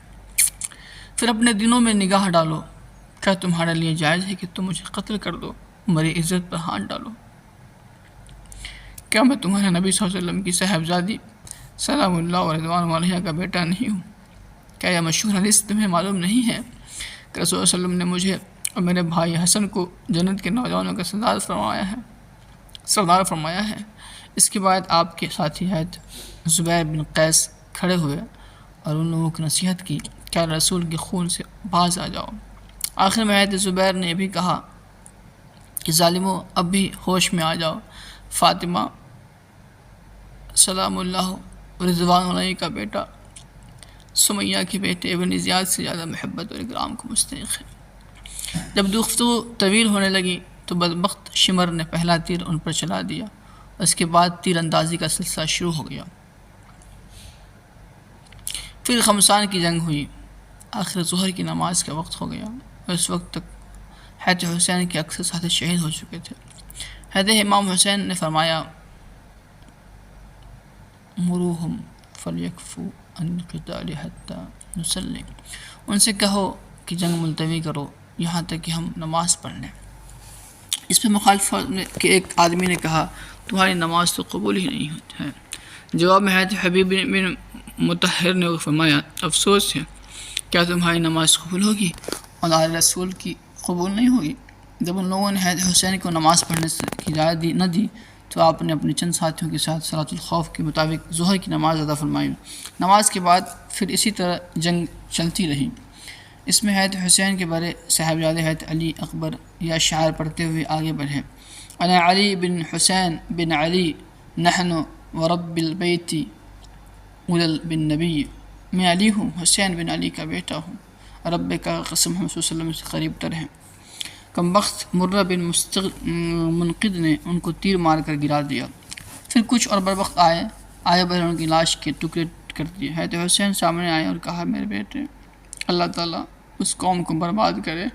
پھر اپنے دلوں میں نگاہ ڈالو، کیا تمہارے لیے جائز ہے کہ تم مجھے قتل کر دو، میری عزت پر ہاتھ ڈالو؟ کیا میں تمہارے نبی صلی اللہ علیہ وسلم کی صاحبزادی سلام اللہ و رضوان علیہ کا بیٹا نہیں ہوں؟ کیا یہ مشہور حدیث تمہیں معلوم نہیں ہے کہ رسول اللہ علیہ وسلم نے مجھے اور میرے بھائی حسن کو جنت کے نوجوانوں کا سردار فرمایا ہے؟ اس کے بعد آپ کے ساتھی حضرت زبیر بن قیس کھڑے ہوئے اور ان لوگوں کی نصیحت کی، کیا رسول کے خون سے باز آ جاؤ۔ آخر میں حضرت زبیر نے یہ بھی کہا کہ ظالموں اب بھی ہوش میں آ جاؤ، فاطمہ سلام اللہ رضوان علیہ کا بیٹا سمیہ کے بیٹے ابن زیاد سے زیادہ محبت اور اکرام کو مستحق ہے۔ جب گفتگو طویل ہونے لگی تو بدبخت شمر نے پہلا تیر ان پر چلا دیا، اس کے بعد تیر اندازی کا سلسلہ شروع ہو گیا۔ پھر خمسان کی جنگ ہوئی، آخر ظہر کی نماز کا وقت ہو گیا، اور اس وقت تک حضرت حسین کے اکثر ساتھی شہید ہو چکے تھے۔ حضرت امام حسین نے فرمایا، مروہم فلیکفوا عن القتال حتی نصلی، ان سے کہو کہ جنگ ملتوی کرو یہاں تک کہ ہم نماز پڑھ لیں۔ اس پہ مخالفت کے ایک آدمی نے کہا، تمہاری نماز تو قبول ہی نہیں ہوتی ہے۔ جواب میں حضرت حبیب بن مطہر نے فرمایا، افسوس ہے، کیا تمہاری نماز قبول ہوگی اور رسول کی قبول نہیں ہوگی؟ جب ان لوگوں نے حضرت حسین کو نماز پڑھنے کی اجازت نہ دی تو آپ نے اپنے چند ساتھیوں کے ساتھ صلاۃ الخوف کے مطابق ظہر کی نماز ادا فرمائی۔ نماز کے بعد پھر اسی طرح جنگ چلتی رہی۔ اس میں حضرت حسین کے بڑے صاحبزادے حضرت علی اکبر یا شعر پڑھتے ہوئے آگے بڑھے، انا علی بن حسین بن علی نحن ورب البیت اولل بن نبی، میں علی ہوں، حسین بن علی کا بیٹا ہوں، رب کا قسم ہم صلی اللہ علیہ وسلم سے قریب تر ہیں۔ کم وقت مرہ بن منقد نے ان کو تیر مار کر گرا دیا۔ پھر کچھ اور بروقت آئے بڑھے ان کی لاش کے ٹکڑے کر دیے۔ حضرت حسین سامنے آئے اور کہا، میرے بیٹے، اللہ تعالیٰ اس قوم کو برباد کرے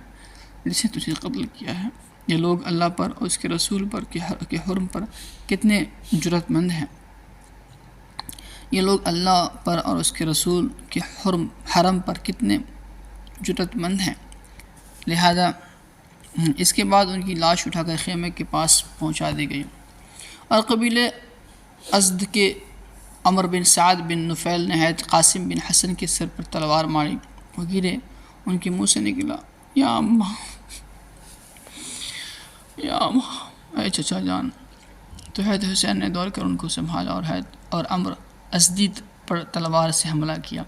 جسے تجھے قتل کیا ہے۔ یہ لوگ اللہ پر اور اس کے رسول پر کے حرم پر کتنے جرأت مند ہیں، یہ لوگ اللہ پر اور اس کے رسول کے حرم پر کتنے جرأت مند ہیں۔ لہذا اس کے بعد ان کی لاش اٹھا کر خیمے کے پاس پہنچا دی گئی، اور قبیلے ازد کے عمر بن سعد بن نفیل نے حضرت قاسم بن حسن کے سر پر تلوار ماری، وہ گرے، ان کے منہ سے نکلا، یا اماں، یا اماں، اے چچا جان۔ تو حضرت حسین نے دوڑ کر ان کو سنبھالا اور عمر ازدی پر تلوار سے حملہ کیا،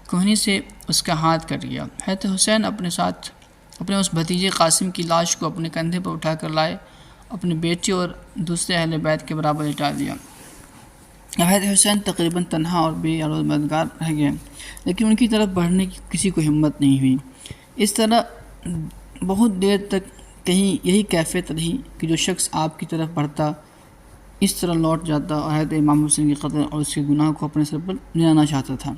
کوہنی سے اس کا ہاتھ کٹ گیا۔ حضرت حسین اپنے اس بھتیجے قاسم کی لاش کو اپنے کندھے پر اٹھا کر لائے، اپنے بیٹے اور دوسرے اہل بیت کے برابر لٹا دیا۔ حضرت حسین تقریباً تنہا اور بے مددگار رہ گئے، لیکن ان کی طرف بڑھنے کی کسی کو ہمت نہیں ہوئی۔ اس طرح بہت دیر تک کہیں یہی کیفیت رہی کہ جو شخص آپ کی طرف بڑھتا اس طرح لوٹ جاتا اور حضرت امام حسین کے قتل اور اس کے گناہ کو اپنے سر پر لینا چاہتا تھا۔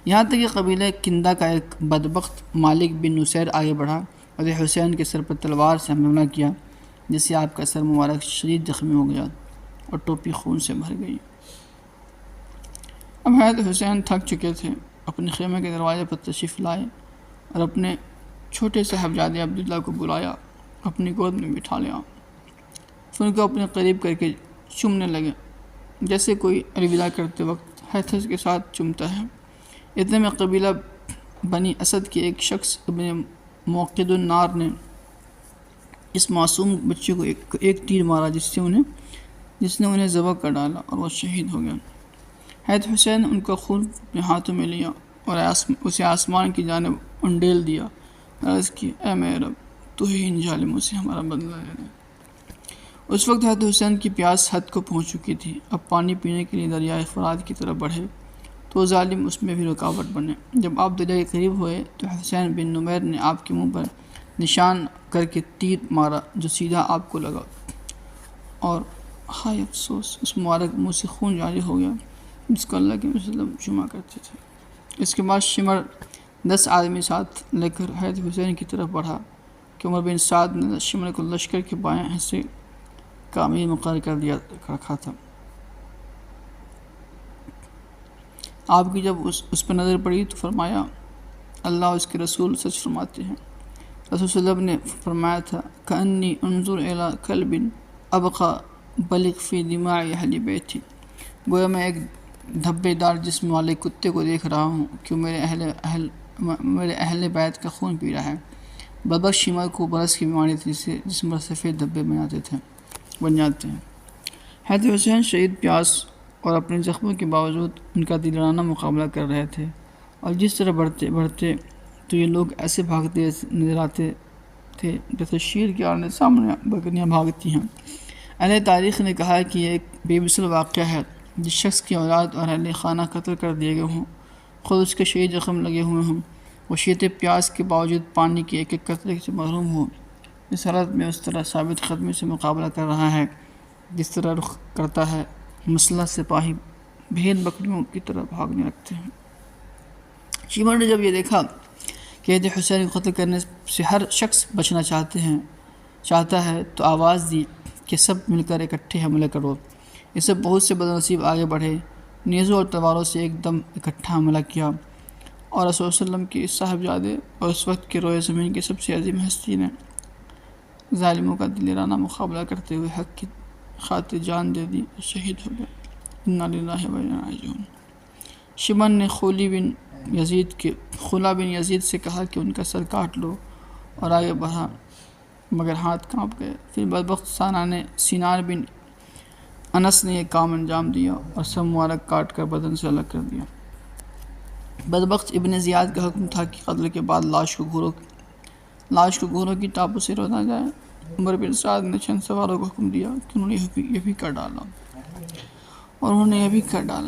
یہاں تک کہ قبیلہ کندہ کا ایک بدبخت مالک بن نصیر آگے بڑھا، حضرت حسین کے سر پر تلوار سے حملہ کیا، جس سے آپ کا سر مبارک شدید زخمی ہو گیا اور ٹوپی خون سے بھر گئی۔ اب حضرت حسین تھک چکے تھے، اپنے خیمے کے دروازے پر تشریف لائے اور اپنے چھوٹے صاحبزادے عبداللہ کو بلایا، اپنی گود میں بٹھا لیا، پھر ان کو اپنے قریب کر کے چومنے لگے، جیسے کوئی الوداع کرتے وقت حضرت کے ساتھ چومتا ہے۔ اتنے میں قبیلہ بنی اسد کے ایک شخص ابن موقد النار نے اس معصوم بچے کو ایک تیر مارا، جس نے انہیں ذبح کر ڈالا اور وہ شہید ہو گیا۔ حضرت حسین ان کا خون اپنے ہاتھوں میں لیا اور اسے آسمان کی جانب انڈیل دیا، عرض کی، اے میرے رب، تو ہی ان ظالموں سے ہمارا بدلہ لے لے۔ اس وقت حضرت حسین کی پیاس حد کو پہنچ چکی تھی، اب پانی پینے کے لیے دریائے فرات کی طرف بڑھے تو ظالم اس میں بھی رکاوٹ بنے۔ جب آپ دریا کے قریب ہوئے تو حسین بن نمیر نے آپ کے منہ پر نشان کر کے تیر مارا، جو سیدھا آپ کو لگا، اور ہائے افسوس، اس مبارک منہ سے خون جاری ہو گیا جس کو اللہ کے وسلم چوما کرتے تھے۔ اس کے بعد شمر 10 آدمی ساتھ لے کر حضرت حسین کی طرف بڑھا کہ عمر بن سعد نے شمر کو لشکر کے بائیں حصے کا امیر مقرر کر دیا رکھا تھا۔ آپ کی جب اس پہ نظر پڑی تو فرمایا اللہ اور اس کے رسول سچ فرماتے ہیں۔ رسول صلی اللہ علیہ وسلم نے فرمایا تھا کأنی انظر الی کلب ابقى بلغ فی دماء اہل بیتی، گویا میں ایک دھبے دار جسم والے کتے کو دیکھ رہا ہوں کہ میرے اہل بیت کا خون پی رہا ہے۔ بدبخت شیمہ کو برس کی بیماری تھی جسم پر سفید دھبے بن جاتے ہیں۔ حضرت حسین شدید پیاس اور اپنے زخموں کے باوجود ان کا دلانہ مقابلہ کر رہے تھے، اور جس طرح بڑھتے تو یہ لوگ ایسے بھاگتے نظر آتے تھے جیسے شیر کے آنے سامنے بکریاں بھاگتی ہیں۔ اہل تاریخ نے کہا کہ یہ ایک بے مثل واقعہ ہے، جس شخص کی اولاد اور اہل خانہ قتل کر دیے گئے ہوں، خود اس کے شدید زخم لگے ہوئے ہوں، وہ شدت پیاس کے باوجود پانی کے ایک ایک قطرے سے محروم ہو، اس حالت میں اس طرح ثابت قدمی سے مقابلہ کر رہا ہے جس طرح رخ کرتا ہے مسلح سپاہی بھیڑ بکریوں کی طرح بھاگنے لگتے ہیں۔ شیمہ نے جب یہ دیکھا کہ حضرت حسین کو قتل کرنے سے ہر شخص بچنا چاہتا ہے تو آواز دی کہ سب مل کر اکٹھے حملے کرو۔ اس سے بہت سے بدنصیب آگے بڑھے، نیزوں اور تلواروں سے ایک دم اکٹھا حملہ کیا، اور رسول صلی اللہ علیہ وسلم کے صاحبزادے اور اس وقت کے روئے زمین کی سب سے عظیم ہستی نے ظالموں کا دلیرانہ مقابلہ کرتے ہوئے حق کی خاطر جان دے دی اور شہید ہو گئے۔ انا للہ و انا الیہ راجعون۔ شمن نے خلا بن یزید سے کہا کہ ان کا سر کاٹ لو، اور آگے بڑھا مگر ہاتھ کانپ گئے۔ پھر بدبخت سینار بن انس نے یہ کام انجام دیا اور سر مبارک کاٹ کر بدن سے الگ کر دیا۔ بدبخت ابن زیاد کا حکم تھا کہ قتل کے بعد لاش کو گھوڑوں کی ٹاپوں سے رونا جائے۔ عمر بن سعد نے چند سواروں کو حکم دیا کہ انہوں نے یہ بھی کر ڈالا،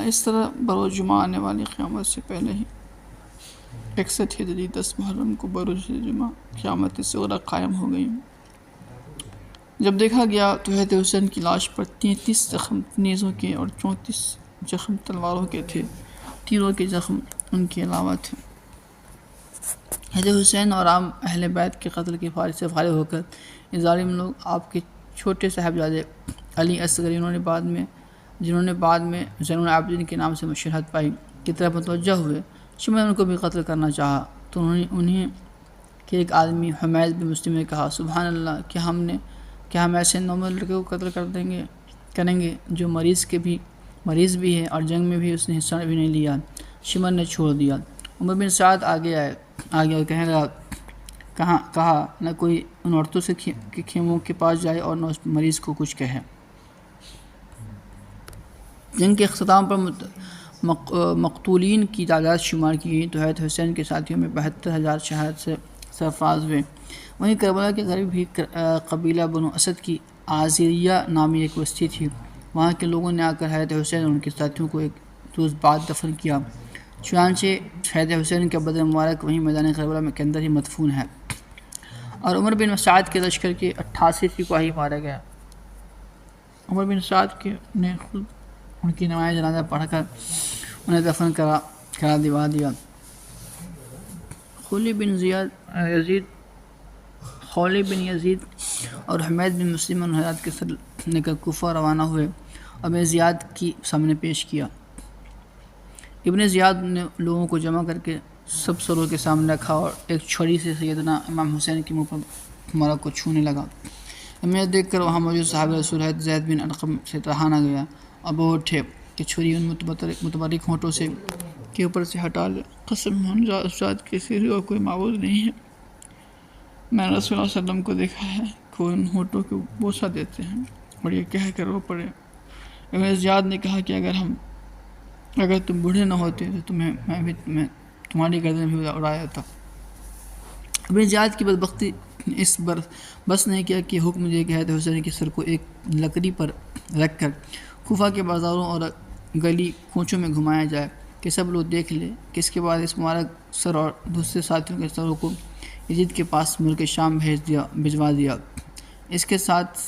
اس طرح بروز جمعہ آنے والی قیامت سے پہلے ہی 61 ہجری 10 محرم کو بروز جمعہ قیامت صغریٰ قائم ہو گئی۔ جب دیکھا گیا تو حضرت حسین کی لاش پر 33 زخم نیزوں کے اور 34 زخم تلواروں کے تھے، تیروں کے زخم ان کے علاوہ تھے۔ حضرت حسین اور عام اہل بیت کے قتل کے سے فارغ ہو کر یہ ظالم لوگ آپ کے چھوٹے صاحبزادے علی اصغر جنہوں نے بعد میں زین العابدین کے نام سے مشہرت پائی کی طرف متوجہ ہوئے۔ شمع نے ان کو بھی قتل کرنا چاہا تو انہیں کہ ایک آدمی حمید بن مسلم نے کہا سبحان اللہ، کیا ہم ایسے نومل لڑکے کو قتل کریں گے جو مریض بھی ہے اور جنگ میں بھی اس نے حصہ بھی نہیں لیا۔ شمع نے چھوڑ دیا۔ عمر بن سعد آگے اور کہنے لگا کہا نہ کوئی ان عورتوں سے خیموں کے پاس جائے اور نہ اس مریض کو کچھ کہے۔ جنگ کے اختتام پر مقتولین کی تعداد شمار کی گئی تو حضرت حسین کے ساتھیوں میں 72,000 شہادت سے سرفراز ہوئے۔ وہیں کربلا کے قریب ہی قبیلہ بنو اسد کی آذریہ نامی ایک بستی تھی، وہاں کے لوگوں نے آ کر حضرت حسین اور ان کے ساتھیوں کو ایک روز بعد دفن کیا، چنانچہ حضرت حسین کا بدن مبارک وہیں میدان کربلا کے اندر ہی مدفون ہے، اور عمر بن سعد کے لشکر کے 88 سپاہی مارے گئے۔ عمر بن سعد نے خود ان کی نماز جنازہ پڑھ کر انہیں دفن کرا دیا۔ خولی بن یزید اور حمید بن مسلم ان حضرات کے سر لے کر کوفہ روانہ ہوئے اور ابن زیاد کی سامنے پیش کیا۔ ابن زیاد نے لوگوں کو جمع کر کے سب سروں کے سامنے رکھا اور ایک چھری سے سیدنا امام حسین کے منہ پر مبارک کو چھونے لگا۔ ہمیں دیکھ کر وہاں موجود صحابہ رسول حضرت زید بن ارقم سے تڑہانا گیا اور بول اٹھے کہ چھری ان متبرک ہونٹوں کے اوپر سے ہٹا لے، قسم ذات کے سوا کوئی معبود نہیں ہے۔ میں نے رسول اللہ صلی اللہ علیہ وسلم کو دیکھا ہے کہ وہ ان ہونٹوں کو بوسہ دیتے ہیں اور یہ کہہ کر وہ پڑے۔ ابن زیاد نے کہا کہ اگر تم بوڑھے نہ ہوتے تو میں تمہاری گردن بھی اڑایا تھا۔ ابن زیاد کی بدبختی نے اس بس نہیں کیا کہ حکم دیا کہ حضرت حسین کے سر کو ایک لکڑی پر رکھ کر کوفہ کے بازاروں اور گلی کوچوں میں گھمایا جائے کہ سب لوگ دیکھ لیں کہ اس کے بعد اس مبارک سر اور دوسرے ساتھیوں کے سروں کو یزید کے پاس ملک شام بھجوا دیا۔ اسی کے ساتھ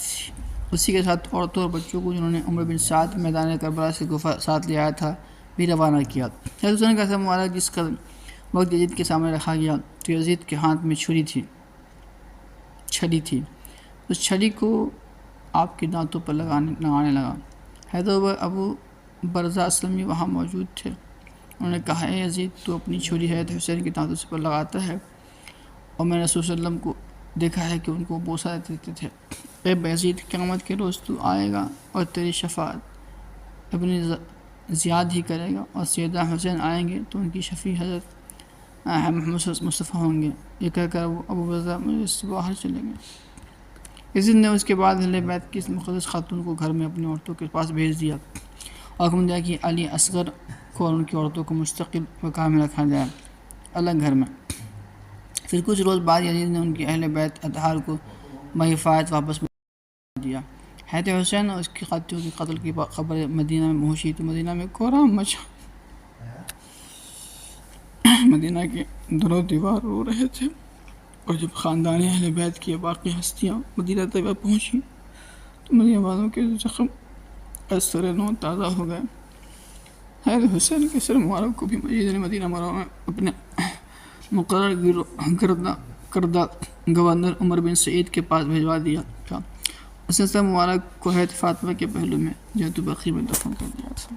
عورتوں اور بچوں کو جنہوں نے عمر بن سعد میدان کربلا سے کوفہ ساتھ لے آیا تھا بھی روانہ کیا۔ حضرت حسین کا سر مبارک جس وقت یزید کے سامنے رکھا گیا تو یزید کے ہاتھ میں چھری تھی۔ اس چھری کو آپ کے دانتوں پر لگانے لگا۔ حضرت ابو برزہ اسلمی وہاں موجود تھے۔ انہوں نے کہا اے یزید، تو اپنی چھری حضرت حسین کے دانتوں پر لگاتا ہے، اور میں نے رسول صلی اللہ علیہ وسلم کو دیکھا ہے کہ ان کو بوسہ دیتے تھے۔ اے یزید، قیامت کے روز تو آئے گا اور تیری شفاعت ابن زیاد ہی کرے گا، اور سیدہ حسین آئیں گے تو ان کی شفیع حضرت محمد مصطفیٰ ہوں گے۔ یہ کہہ کر ابو برزہ مجلس سے باہر چلے گئے۔ یزید نے اس کے بعد اہل بیت کی اس مقدس خاتون کو گھر میں اپنی عورتوں کے پاس بھیج دیا اور حکم دیا کہ علی اصغر کو اور ان کی عورتوں کو مستقل مقام میں رکھا جائے، الگ گھر میں۔ پھر کچھ روز بعد یزید نے ان کی اہل بیت اطہار کو بحفاظت واپس دیا۔ حضرت حسین اور اس کی خاتون کے قتل کی خبر مدینہ میں پہنچی تو مدینہ میں کوہرام مچا۔ مدینہ کے در و دیوار رو رہے تھے، اور جب خاندان اہل بیت کی باقی ہستیاں مدینہ طیبہ پہنچی تو مدینہ والوں کے زخم از سر نو تازہ ہو گئے۔ حضرت حسین کے سر مبارک کو بھی یزید نے مدینہ منورہ میں اپنے مقرر کردہ گورنر عمر بن سعید کے پاس بھجوا دیا تھا۔ اس نے سر مبارک کو حضرت فاطمہ کے پہلو میں جنت بقیع میں دفن کر دیا تھا۔